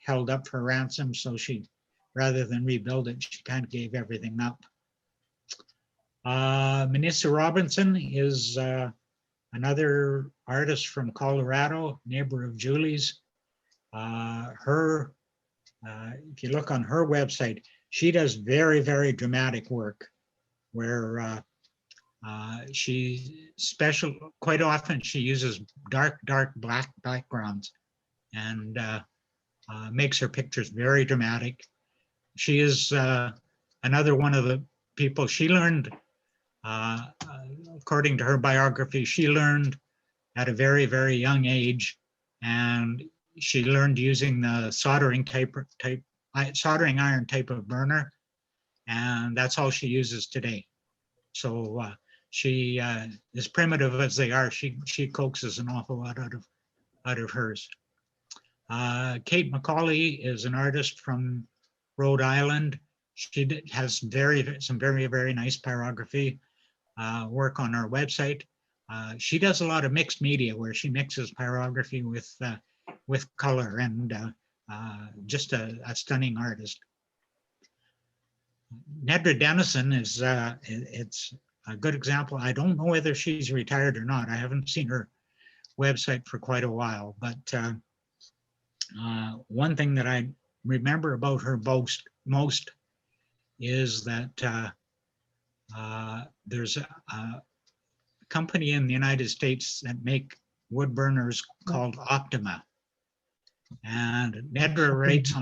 held up for ransom. So she, rather than rebuild it, she kind of gave everything up. Manissa Robinson is another artist from Colorado, neighbor of Julie's. If you look on her website, she does very, very dramatic work where quite often she uses dark black backgrounds and makes her pictures very dramatic. She is another one of the people. She learned, according to her biography, she learned at a very, very young age, and she learned using the soldering iron type of burner, and that's all she uses today. So she, as primitive as they are, she coaxes an awful lot out of hers. Kate McCauley is an artist from Rhode Island. She has some very, very nice pyrography work on our website. She does a lot of mixed media where she mixes pyrography with color, and just a stunning artist. Nedra Dennison is it's a good example. I don't know whether she's retired or not. I haven't seen her website for quite a while, but one thing that I remember about her most is that there's a company in the United States that make wood burners called Optima. And Nedra writes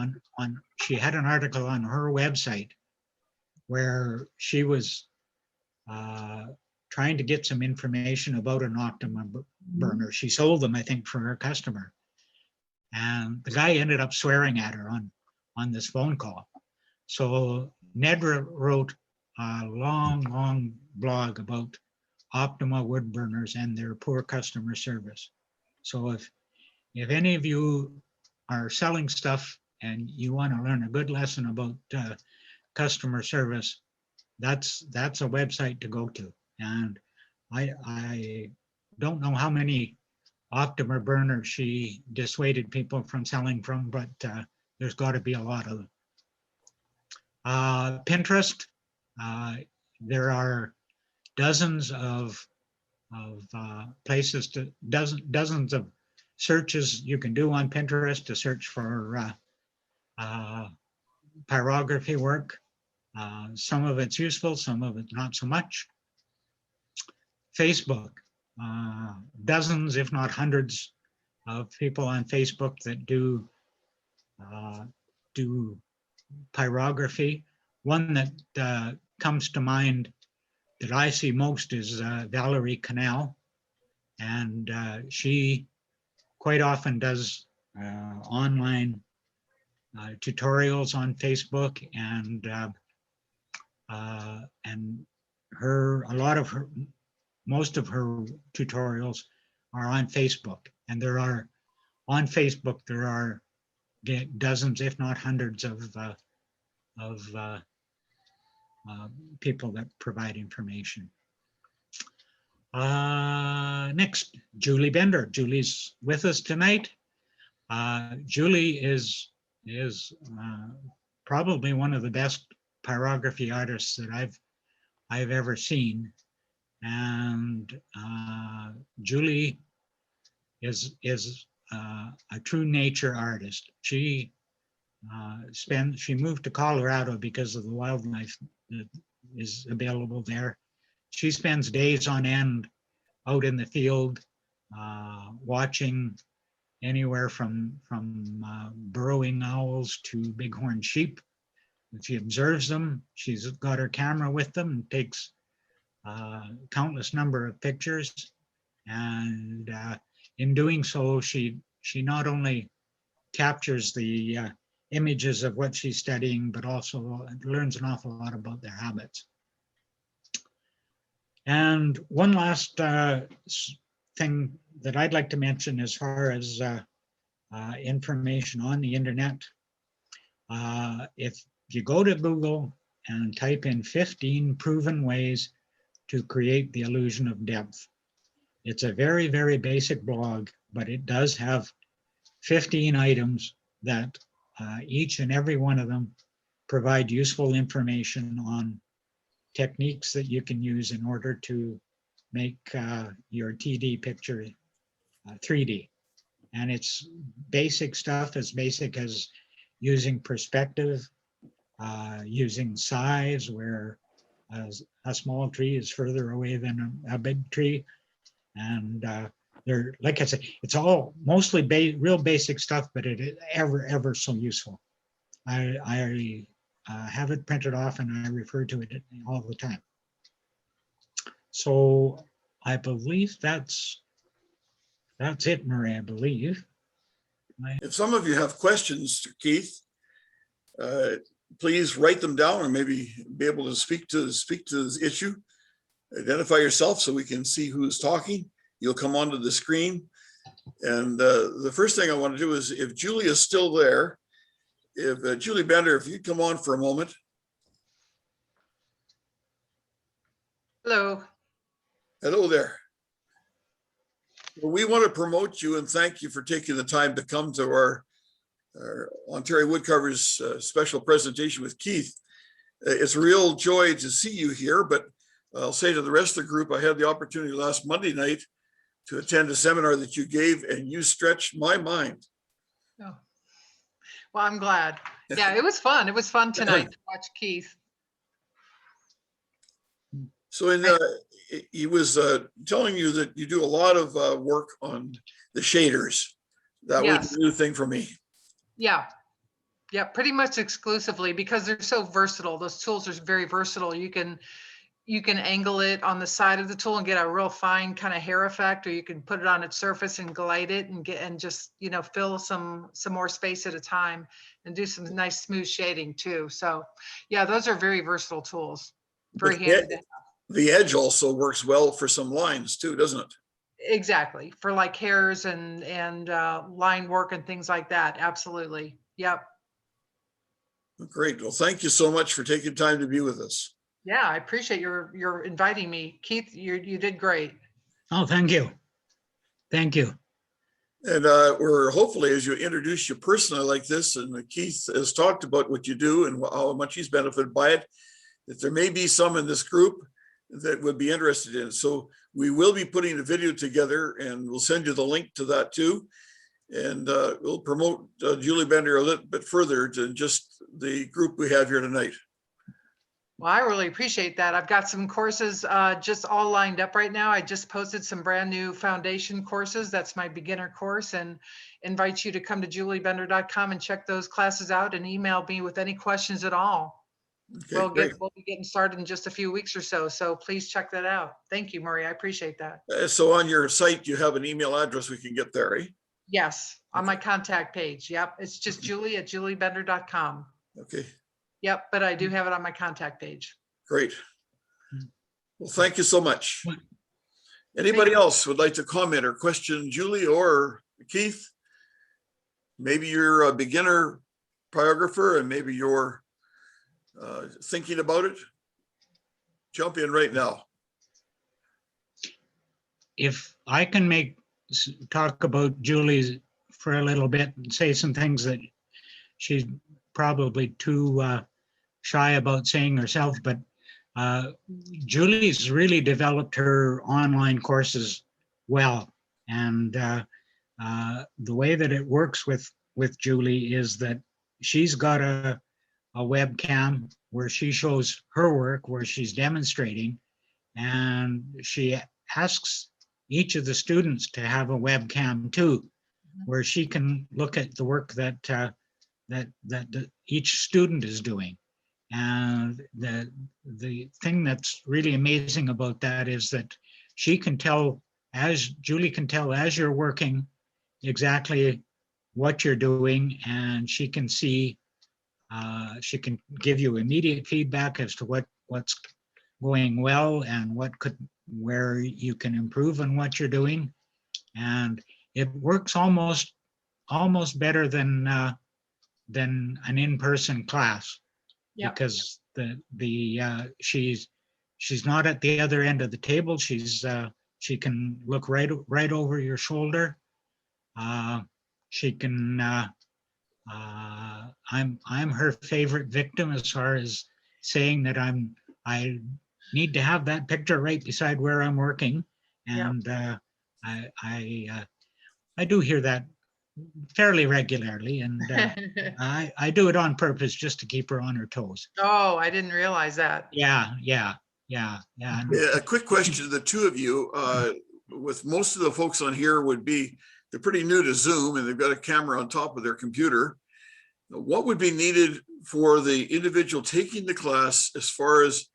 she had an article on her website where she was trying to get some information about an Optima burner. She sold them, I think, for her customer. And the guy ended up swearing at her on this phone call. So Nedra wrote a long blog about Optima wood burners and their poor customer service. So if any of you are selling stuff and you want to learn a good lesson about customer service, that's a website to go to. And I don't know how many Optima burners she dissuaded people from selling from, but there's got to be a lot of them. Pinterest, there are dozens of places dozens of searches you can do on Pinterest to search for pyrography work. Some of it's useful, some of it not so much. Facebook, dozens, if not hundreds, of people on Facebook that do pyrography. One that comes to mind that I see most is Valerie Canal, and she quite often does online tutorials on Facebook, and most of her tutorials are on Facebook, and on Facebook there are dozens, if not hundreds, of people that provide information. Next, Julie Bender. Julie's with us tonight. Julie is probably one of the best pyrography artists that I've ever seen, and Julie is a true nature artist. She moved to Colorado because of the wildlife that is available there. She spends days on end out in the field, watching anywhere from burrowing owls to bighorn sheep. She observes them. She's got her camera with them and takes countless number of pictures. And in doing so, she not only captures the images of what she's studying, but also learns an awful lot about their habits. And one last thing that I'd like to mention as far as information on the internet, if you go to Google and type in 15 proven ways to create the illusion of depth, it's a very, very basic blog, but it does have 15 items that each and every one of them provide useful information on techniques that you can use in order to make your TD picture 3D. And it's basic stuff, as basic as using perspective, using size, where a small tree is further away than a big tree. And they're, like I said, it's all mostly real basic stuff, but it is ever so useful. I have it printed off and I refer to it all the time. So I believe that's it, Murray, I believe. If some of you have questions, Keith, please write them down, or maybe be able to speak to this issue. Identify yourself so we can see who's talking. You'll come onto the screen. And the first thing I want to do is, if Julie is still there, if Julie Bender, if you'd come on for a moment. Hello. Hello there. Well, we want to promote you and thank you for taking the time to come to our Ontario Wood Carvers special presentation with Keith. It's a real joy to see you here, but I'll say to the rest of the group, I had the opportunity last Monday night to attend a seminar that you gave, and you stretched my mind. Oh. Well, I'm glad. Yeah, it was fun. It was fun tonight to watch Keith. So he was telling you that you do a lot of work on the shaders. That was a new thing for me. Yeah. Yeah, pretty much exclusively, because they're so versatile. Those tools are very versatile. You can angle it on the side of the tool and get a real fine kind of hair effect, or you can put it on its surface and glide it and just, you know, fill some more space at a time and do some nice smooth shading too. So yeah, those are very versatile tools. Very handy to have. The edge also works well for some lines too, doesn't it? Exactly, for like hairs and line work and things like that. Absolutely. Yep. Great. Well, thank you so much for taking time to be with us. Yeah, I appreciate your inviting me, Keith. You did great. Oh, thank you. Thank you. And we're hopefully, as you introduce you personally like this, and Keith has talked about what you do and how much he's benefited by it, that there may be some in this group that would be interested in it. So we will be putting a video together, and we'll send you the link to that too. And we'll promote Julie Bender a little bit further to just the group we have here tonight. Well, I really appreciate that. I've got some courses just all lined up right now. I just posted some brand new foundation courses. That's my beginner course, and invite you to come to juliebender.com and check those classes out and email me with any questions at all. Okay, we'll be getting started in just a few weeks or so. So please check that out. Thank you, Murray. I appreciate that. So on your site, you have an email address we can get there, eh? Yes, on my contact page. Yep. It's just julie@juliebender.com. Okay. Yep, but I do have it on my contact page. Great. Well, thank you so much. Anybody else would like to comment or question Julie or Keith? Maybe you're a beginner pyrographer and maybe you're thinking about it. Jump in right now. If I can talk about Julie for a little bit and say some things that she's probably too shy about saying herself, but Julie's really developed her online courses well. And the way that it works with Julie is that she's got a webcam where she shows her work, where she's demonstrating, and she asks each of the students to have a webcam too, where she can look at the work that each student is doing. And the thing that's really amazing about that is that she can tell, Julie can tell as you're working exactly what you're doing, and she can see, she can give you immediate feedback as to what's going well and where you can improve on what you're doing. And it works almost better than an in-person class. Yep. Because she's not at the other end of the table. She can look right over your shoulder. She can. I'm her favorite victim as far as saying that need to have that picture right beside where I'm working. Yeah. And I do hear that fairly regularly, and I do it on purpose just to keep her on her toes. Oh, I didn't realize that. Yeah. And Yeah, a quick question to the two of you. With most of the folks on here they're pretty new to Zoom and they've got a camera on top of their computer. What would be needed for the individual taking the class as far as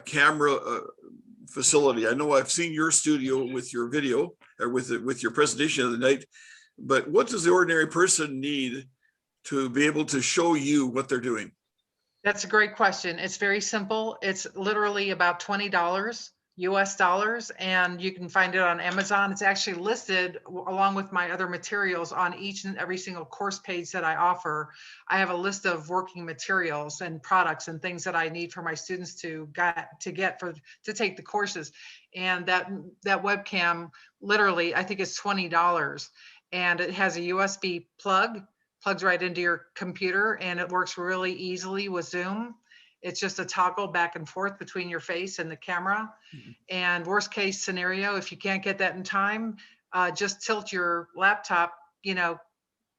camera facility? I know I've seen your studio with your video or with your presentation of the night, but what does the ordinary person need to be able to show you what they're doing? That's a great question. It's very simple. It's literally about $20 US dollars, and you can find it on Amazon. It's actually listed along with my other materials on each and every single course page that I offer. I have a list of working materials and products and things that I need for my students to take the courses. And that webcam, literally, I think it's $20, and it has a USB plugs right into your computer, and it works really easily with Zoom. It's just a toggle back and forth between your face and the camera. Mm-hmm. And worst case scenario, if you can't get that in time, just tilt your laptop,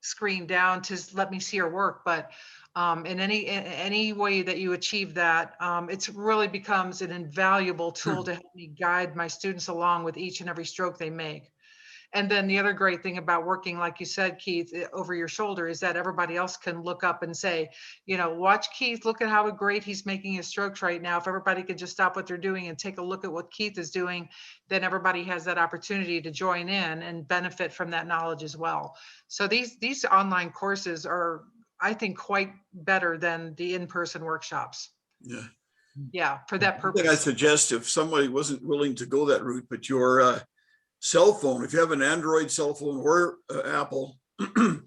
screen down to let me see your work. But in any way that you achieve that, it really becomes an invaluable tool to help me guide my students along with each and every stroke they make. And then the other great thing about working, like you said, Keith, over your shoulder is that everybody else can look up and say, watch Keith, look at how great he's making his strokes right now. If everybody could just stop what they're doing and take a look at what Keith is doing, then everybody has that opportunity to join in and benefit from that knowledge as well. So these online courses are, I think, quite better than the in-person workshops. Yeah, for that purpose. I suggest if somebody wasn't willing to go that route, but your cell phone, if you have an Android cell phone or Apple, the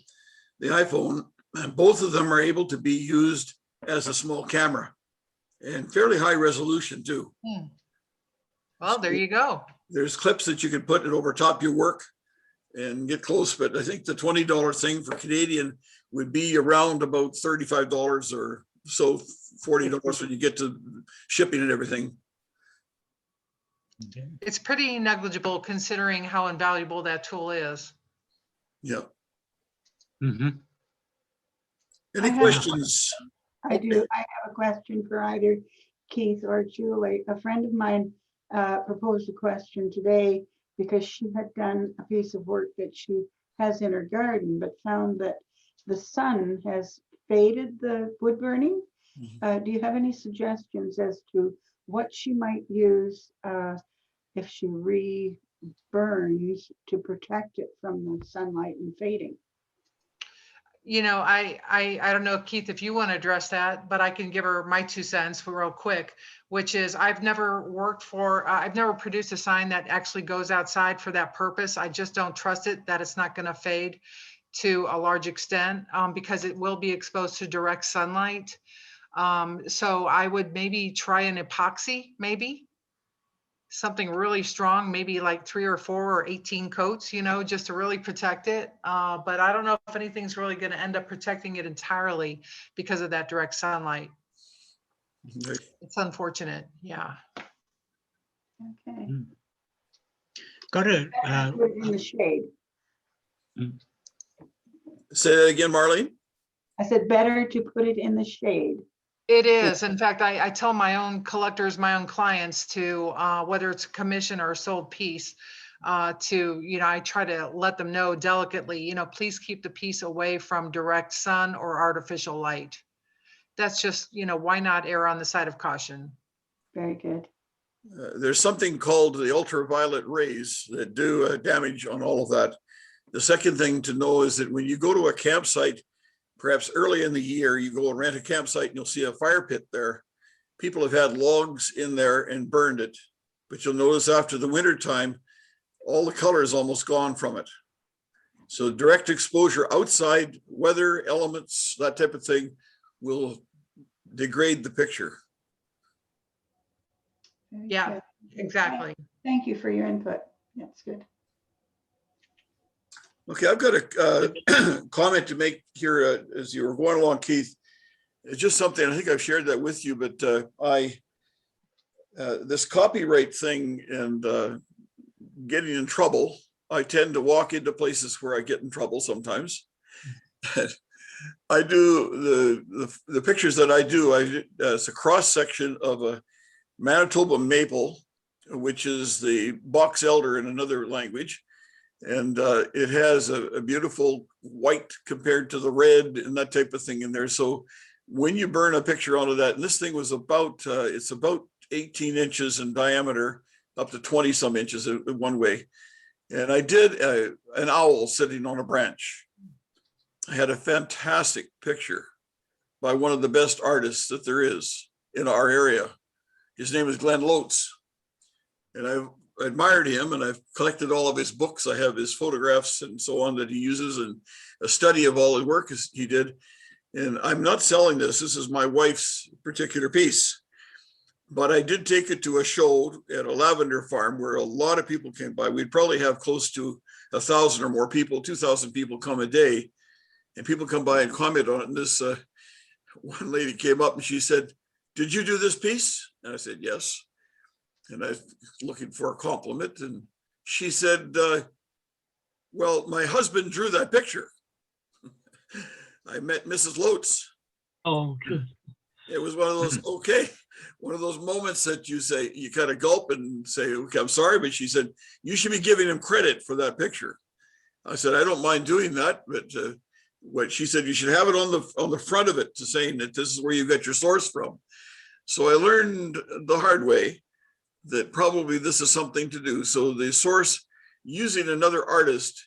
iPhone, both of them are able to be used as a small camera and fairly high resolution too. Well, there you go. There's clips that you can put it over top your work and get close, but I think the $20 thing for Canadian would be around about $35 or so, $40 when you get to shipping and everything. Okay. It's pretty negligible considering how invaluable that tool is. Yeah. Mm-hmm. Any questions? I do. I have a question for either Keith or Julie. A friend of mine proposed a question today because she had done a piece of work that she has in her garden, but found that the sun has faded the wood burning. Mm-hmm. Do you have any suggestions as to what she might use if she re-burns to protect it from the sunlight and fading? I don't know, Keith, if you want to address that, but I can give her my 2 cents real quick, which is I've never produced a sign that actually goes outside for that purpose. I just don't trust it that it's not going to fade to a large extent because it will be exposed to direct sunlight. So I would maybe try an epoxy, maybe something really strong, maybe like 3 or 4 or 18 coats, just to really protect it. But I don't know if anything's really going to end up protecting it entirely because of that direct sunlight. Right. It's unfortunate. Yeah. Okay. Go to Put it in the shade. Say that again, Marlene. I said better to put it in the shade. It is. In fact, I tell my own collectors, my own clients to, whether it's a commission or a sold piece, I try to let them know delicately, please keep the piece away from direct sun or artificial light. That's just, why not err on the side of caution? Very good. There's something called the ultraviolet rays that do damage on all of that. The second thing to know is that when you go to a campsite, perhaps early in the year, you go and rent a campsite and you'll see a fire pit there. People have had logs in there and burned it, but you'll notice after the winter time, all the color is almost gone from it. So direct exposure outside, weather, elements, that type of thing will degrade the picture. Very Yeah, good. exactly. Thank you for your input. That's good. Okay, I've got a comment to make here as you were going along, Keith. It's just something, I think I've shared that with you, but I this copyright thing and getting in trouble, I tend to walk into places where I get in trouble sometimes. I do the pictures that I do. It's a cross section of a Manitoba maple, which is the box elder in another language, and it has a beautiful white compared to the red and that type of thing in there. So when you burn a picture onto that, and this thing was about it's about 18 inches in diameter, up to 20 some inches in one way. And I did an owl sitting on a branch. I had a fantastic picture by one of the best artists that there is in our area. His name is Glenn Lotes. And I've admired him, and I've collected all of his books. I have his photographs and so on that he uses, and a study of all his work he did. And I'm not selling this. This is my wife's particular piece. But I did take it to a show at a lavender farm where a lot of people came by. We'd probably have close to 1,000 or more people, 2,000 people come a day. And people come by and comment on it. And this one lady came up and she said, "Did you do this piece?" And I said, "Yes." And I was looking for a compliment. And she said, "Well, my husband drew that picture." I met Mrs. Lotes. Oh, It was one of those, okay, one of those moments that you say, you kind of gulp and say, "Okay, I'm sorry." But she said, "You should be giving him credit for that picture." I said, "I don't mind doing that." But what she said, "You should have it on the front of it to saying that this is where you got your source from." So I learned the hard way that probably this is something to do. So the source, using another artist,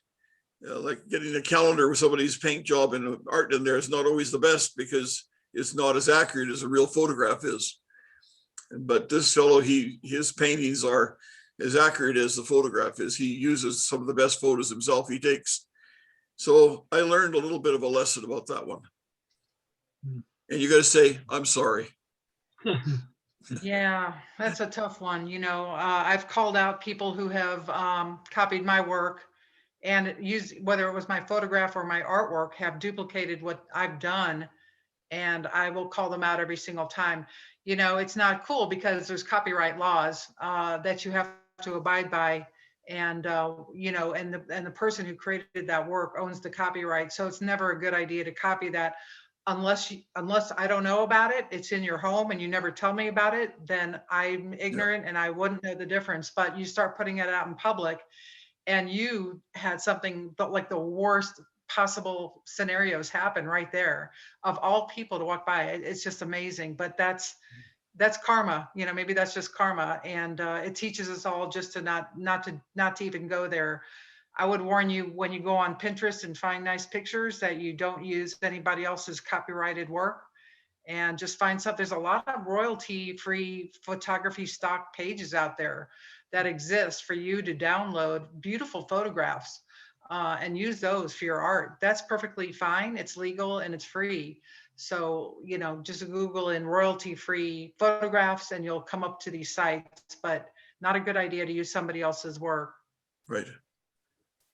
like getting a calendar with somebody's paint job and art in there, is not always the best because it's not as accurate as a real photograph is. But this fellow, his paintings are as accurate as the photograph is. He uses some of the best photos himself he takes. So I learned a little bit of a lesson about that one. And you got to say, "I'm sorry." Yeah, that's a tough one. I've called out people who have copied my work and used, whether it was my photograph or my artwork, have duplicated what I've done. And I will call them out every single time. It's not cool because there's copyright laws that you have to abide by. And, and the person who created that work owns the copyright. So it's never a good idea to copy that unless I don't know about it. It's in your home and you never tell me about it, then I'm ignorant and I wouldn't know the difference. But you start putting it out in public and you had something but like the worst possible scenarios happen right there of all people to walk by. It's just amazing. But that's karma. Maybe that's just karma, and it teaches us all just to not to even go there. I would warn you when you go on Pinterest and find nice pictures that you don't use anybody else's copyrighted work, and just find something. There's a lot of royalty-free photography stock pages out there that exist for you to download beautiful photographs and use those for your art. That's perfectly fine. It's legal and it's free. So, just Google in royalty-free photographs and you'll come up to these sites, but not a good idea to use somebody else's work. Right.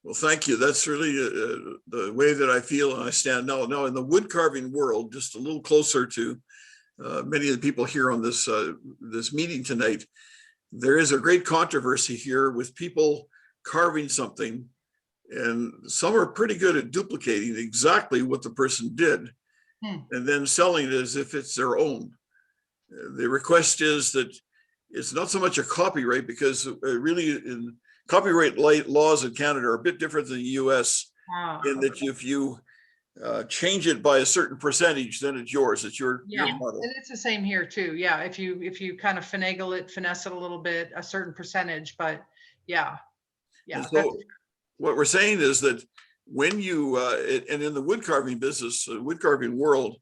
Well, thank you. That's really the way that I feel and I stand now. Now in the wood carving world, just a little closer to many of the people here on this meeting tonight, there is a great controversy here with people carving something, and some are pretty good at duplicating exactly what the person did and then selling it as if it's their own. The request is that it's not so much a copyright, because really in copyright laws in Canada are a bit different than the US in that if you change it by a certain percentage, then it's yours. It's your model. And it's the same here too. Yeah, if you kind of finesse it a little bit, a certain percentage, but yeah. So what we're saying is that when you and in the wood carving business, wood carving world,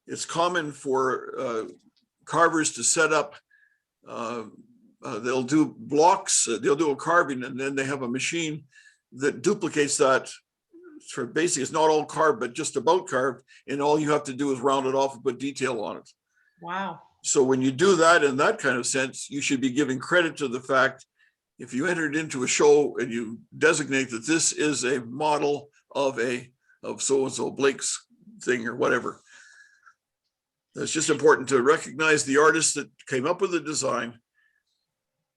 it's common for carvers to set up. They'll do blocks. They'll do a carving, and then they have a machine that duplicates that. For basically, it's not all carved, but just about carved, and all you have to do is round it off and put detail on it. Wow. So when you do that in that kind of sense, you should be giving credit to the fact, if you entered into a show and you designate that this is a model of so-and-so Blake's thing or whatever. It's just important to recognize the artist that came up with the design,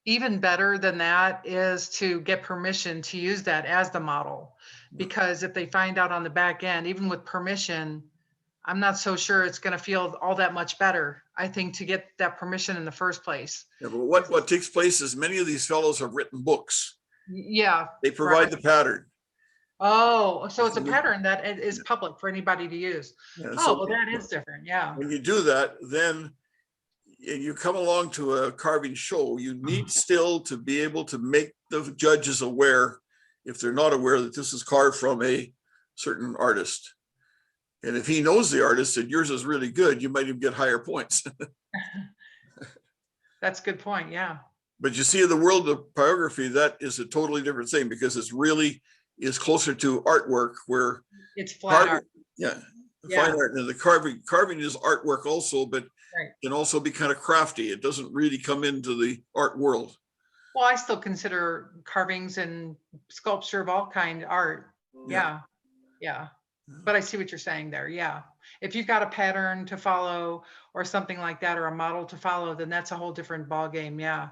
even better than that is to get permission to use that as the model. Because if they find out on the back end, even with permission, I'm not so sure it's going to feel all that much better, I think, to get that permission in the first place. Yeah, but what takes place is many of these fellows have written books. Yeah. They provide right. the pattern. Oh, so it's a So pattern that is public for anybody to use. Yeah, Oh, so well, that is different. Yeah. when you do that, then you come along to a carving show, you need still to be able to make the judges aware, if they're not aware, that this is carved from a certain artist. And if he knows the artist and yours is really good, you might even get higher points. That's a good point. Yeah. But you see, in the world of pyrography, that is a totally different thing, because it's really is closer to artwork, where It's flat art. yeah, Yeah. fine art, and the carving is artwork also, but Right. can also be kind of crafty. It doesn't really come into the art world. Well, I still consider carvings and sculpture of all kind art. Yeah. Yeah. But I see what you're saying there. Yeah. If you've got a pattern to follow or something like that, or a model to follow, then that's a whole different ballgame. Yeah.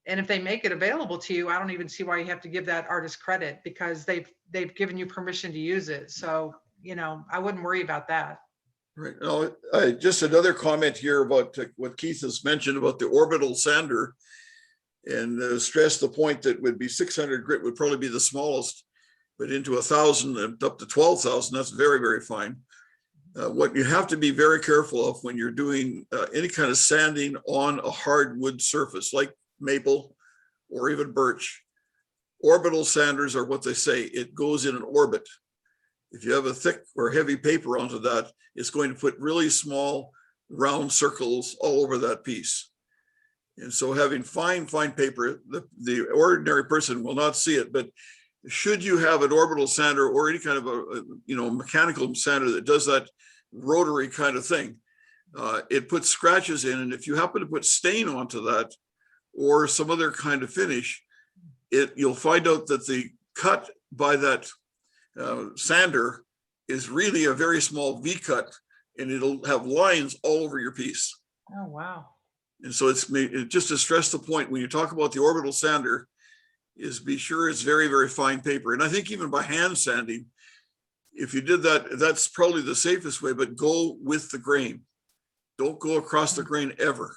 And if they make it available to you, I don't even see why you have to give that artist credit, because they've given you permission to use it. So, I wouldn't worry about that. Right. Now, just another comment here about what Keith has mentioned about the orbital sander, and stress the point that would be 600 grit would probably be the smallest, but into 1,000 and up to 12,000, that's very, very fine. What you have to be very careful of when you're doing any kind of sanding on a hardwood surface like maple or even birch, orbital sanders are what they say. It goes in an orbit. If you have a thick or heavy paper onto that, it's going to put really small round circles all over that piece. And so having fine paper, the ordinary person will not see it, but should you have an orbital sander or any kind of a mechanical sander that does that rotary kind of thing, it puts scratches in, and if you happen to put stain onto that or some other kind of finish, you'll find out that the cut by that sander is really a very small V cut, and it'll have lines all over your piece. Oh, wow. And so it's just to stress the point when you talk about the orbital sander, is be sure it's very, very fine paper. And I think even by hand sanding, if you did that, that's probably the safest way, but go with the grain. Don't go across the grain ever.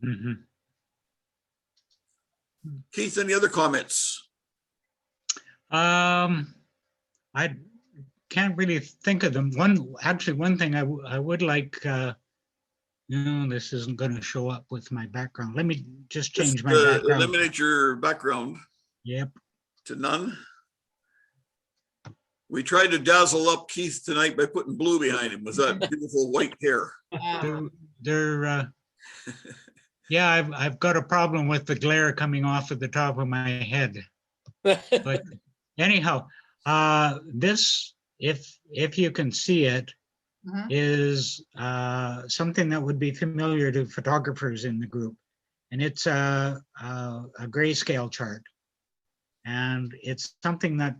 Mm-hmm. Keith, any other comments? I can't really think of them. One thing I would like, this isn't going to show up with my background. Let me just change my background. Eliminate your background. Yep. To none. We tried to dazzle up Keith tonight by putting blue behind him with that beautiful white hair. Yeah, I've got a problem with the glare coming off of the top of my head. But anyhow, this, if you can see it, is something that would be familiar to photographers in the group, and it's a grayscale chart, and it's something that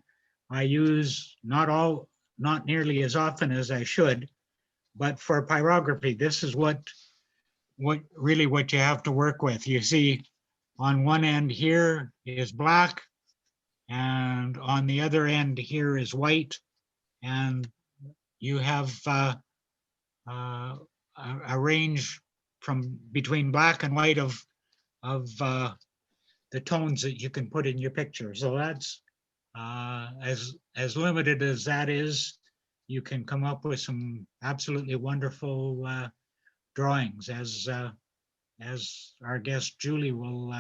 I use not nearly as often as I should, but for pyrography, this is what you have to work with. You see, on one end here is black, and on the other end here is white, and you have a range from between black and white of the tones that you can put in your picture. So that's as limited as that is, you can come up with some absolutely wonderful drawings, as our guest Julie will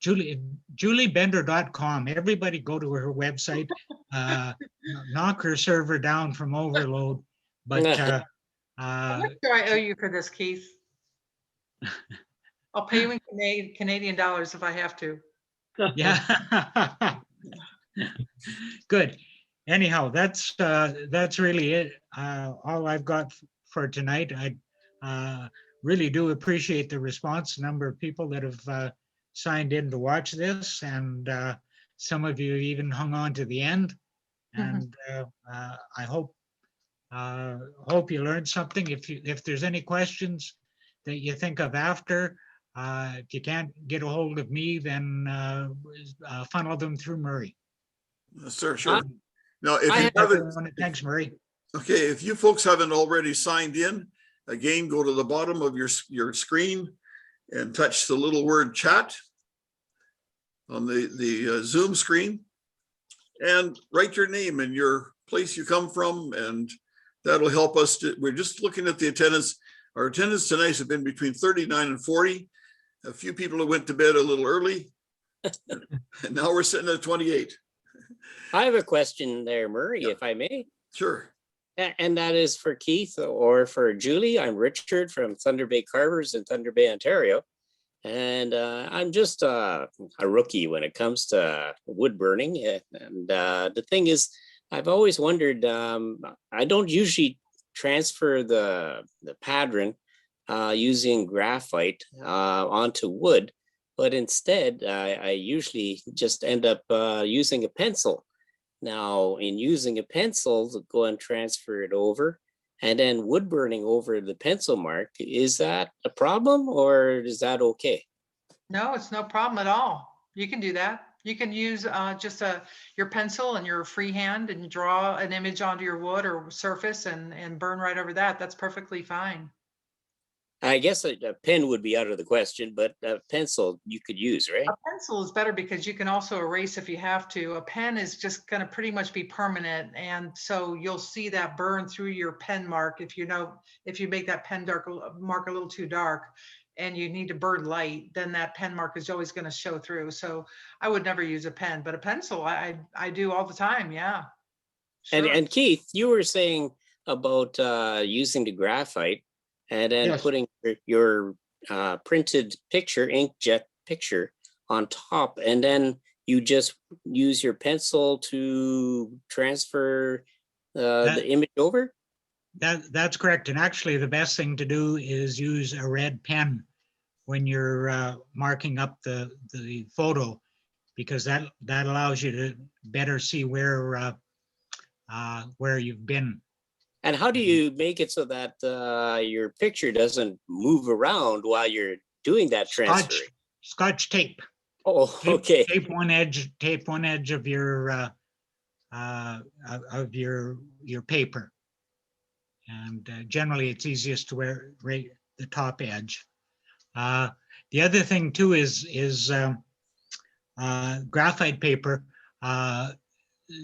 juliebender.com. Everybody go to her website, knock her server down from overload. But how much do I owe you for this, Keith? I'll pay you in Canadian dollars if I have to. Yeah. Good. Anyhow, that's really it. All I've got for tonight. I really do appreciate the response, number of people that have signed in to watch this, and some of you even hung on to the end. And I hope you learned something. If there's any questions that you think of after, If you can't get a hold of me, then funnel them through Murray. Yes, sir, sure. Now, if I you have haven't, Thanks, Murray. okay, if you folks haven't already signed in, again, go to the bottom of your screen and touch the little word chat on the Zoom screen and write your name and your place you come from, and that'll help us. We're just looking at the attendance. Our attendance tonight has been between 39 and 40. A few people who went to bed a little early, and now we're sitting at 28. I have a question there, Murray, Yeah. if I may. Sure. And that is for Keith or for Julie. I'm Richard from Thunder Bay Carvers in Thunder Bay, Ontario. And I'm just a rookie when it comes to wood burning. And the thing is, I've always wondered, I don't usually transfer the pattern using graphite onto wood, but instead I usually just end up using a pencil. Now, in using a pencil to go and transfer it over, and then wood burning over the pencil mark, is that a problem or is that okay? No, it's no problem at all. You can do that. You can use just your pencil and your freehand and draw an image onto your wood or surface and burn right over that. That's perfectly fine. I guess a pen would be out of the question, but a pencil you could use, right? A pencil is better because you can also erase if you have to. A pen is just going to pretty much be permanent. And so you'll see that burn through your pen mark if you make that pen mark a little too dark and you need to burn light, then that pen mark is always going to show through. So I would never use a pen, but a pencil I do all the time. Yeah. Sure. And Keith, you were saying about using the graphite and then Yes. putting your printed picture, inkjet picture on top, and then you just use your pencil to transfer the image over? That's correct. And actually, the best thing to do is use a red pen when you're marking up the photo, because that allows you to better see where you've been. And how do you make it so that your picture doesn't move around while you're doing that transfer? Scotch tape. Oh, Tape, okay. tape one edge of your paper, and generally it's easiest to wear right the top edge. The other thing too is graphite paper.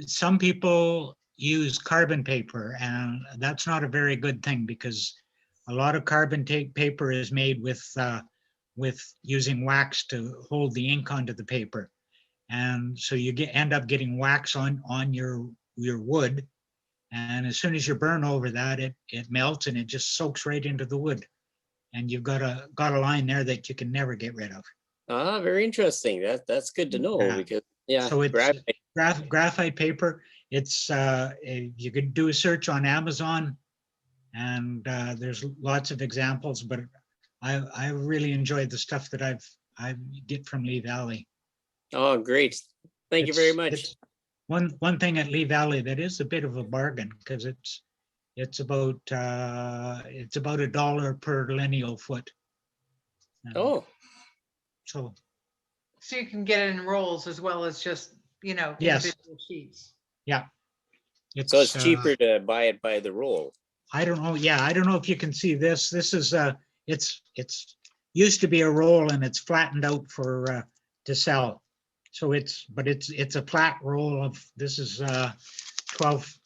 Some people use carbon paper, and that's not a very good thing because a lot of carbon paper is made with using wax to hold the ink onto the paper, and so you end up getting wax on your wood, and as soon as you burn over that, it melts and it just soaks right into the wood, and you've got a line there that you can never get rid of. Ah, very interesting. That's good to know, Yeah. because yeah, So it's graphite. graphite paper. It's you could do a search on Amazon, and there's lots of examples, but I really enjoyed the stuff that I get from Lee Valley. Oh, great. Thank you very It's- much. it's One thing at Lee Valley that is a bit of a bargain, because it's about $1 per lineal foot. Oh, So So you can get it in rolls as well as just, Yes. individual sheets. yeah, so it's cheaper to buy it by the roll. I don't know. Yeah, I don't know if you can see this. This is it's used to be a roll, and it's flattened out for to sell. So it's a flat roll of, this is 12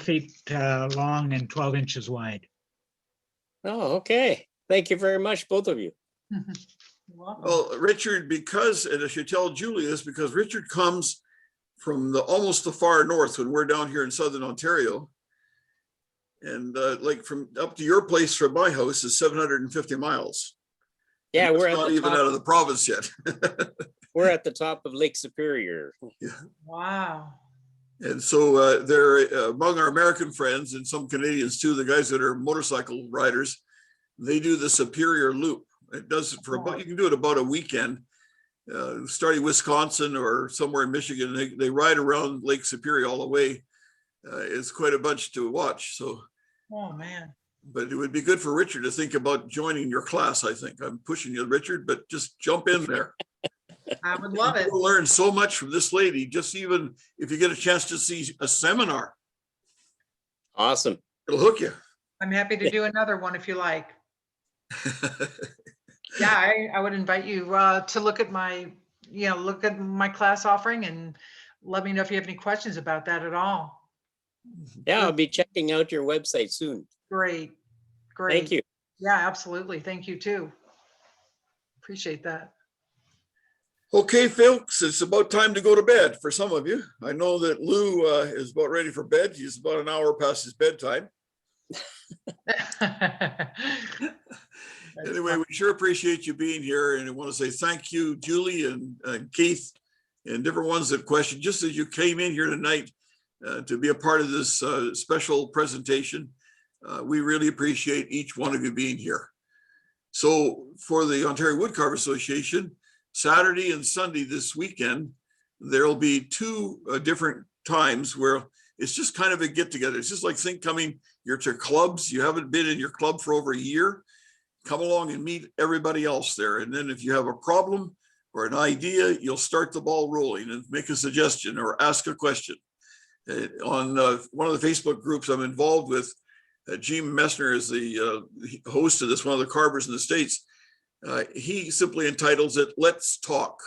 feet long and 12 inches wide. Oh, okay. Thank you very much, both of you. You're welcome. Well, Richard, and I should tell Julie this, because Richard comes from almost the far north when we're down here in southern Ontario. And like from up to your place from my house is 750 miles. Yeah, And we're it's at not the even top. out of the province yet. We're at the top of Lake Superior. Wow. And so they're among our American friends and some Canadians too, the guys that are motorcycle riders, they do the Superior Loop. It does it for you can do it about a weekend, starting Wisconsin or somewhere in Michigan. They ride around Lake Superior all the way. It's quite a bunch to watch. So, Oh, man. But it would be good for Richard to think about joining your class, I think. I'm pushing you, Richard, but just jump in there. I would love it. You'll learn so much from this lady, just even if you get a chance to see a seminar, Awesome. it'll hook you. I'm happy to do another one if you like. Yeah, I would invite you to look at my, look at my class offering and let me know if you have any questions about that at all. Yeah, I'll be checking out your website soon. Great, great. Thank you. Yeah, absolutely. Thank you too. Appreciate that. Okay, folks, it's about time to go to bed for some of you. I know that Lou is about ready for bed. He's about an hour past his bedtime. Anyway, we sure appreciate you being here, and I want to say thank you, Julie and Keith, and different ones that questioned, just as you came in here tonight to be a part of this special presentation. We really appreciate each one of you being here. So for the Ontario Wood Carvers Association, Saturday and Sunday this weekend, there'll be two different times where it's just kind of a get together. It's just like you're to clubs, you haven't been in your club for over a year, come along and meet everybody else there. And then if you have a problem or an idea, you'll start the ball rolling and make a suggestion or ask a question. On one of the Facebook groups I'm involved with, Jim Messner is the host of this, one of the carvers in the States. He simply entitles it, "Let's Talk."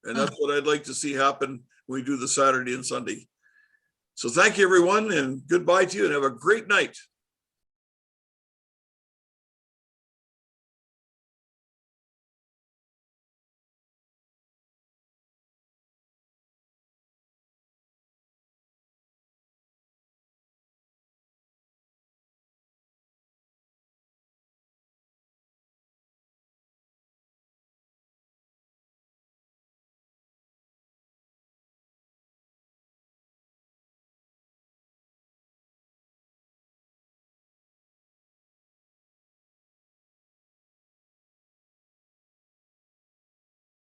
And that's what I'd like to see happen when we do the Saturday and Sunday. So thank you, everyone, and goodbye to you, and have a great night.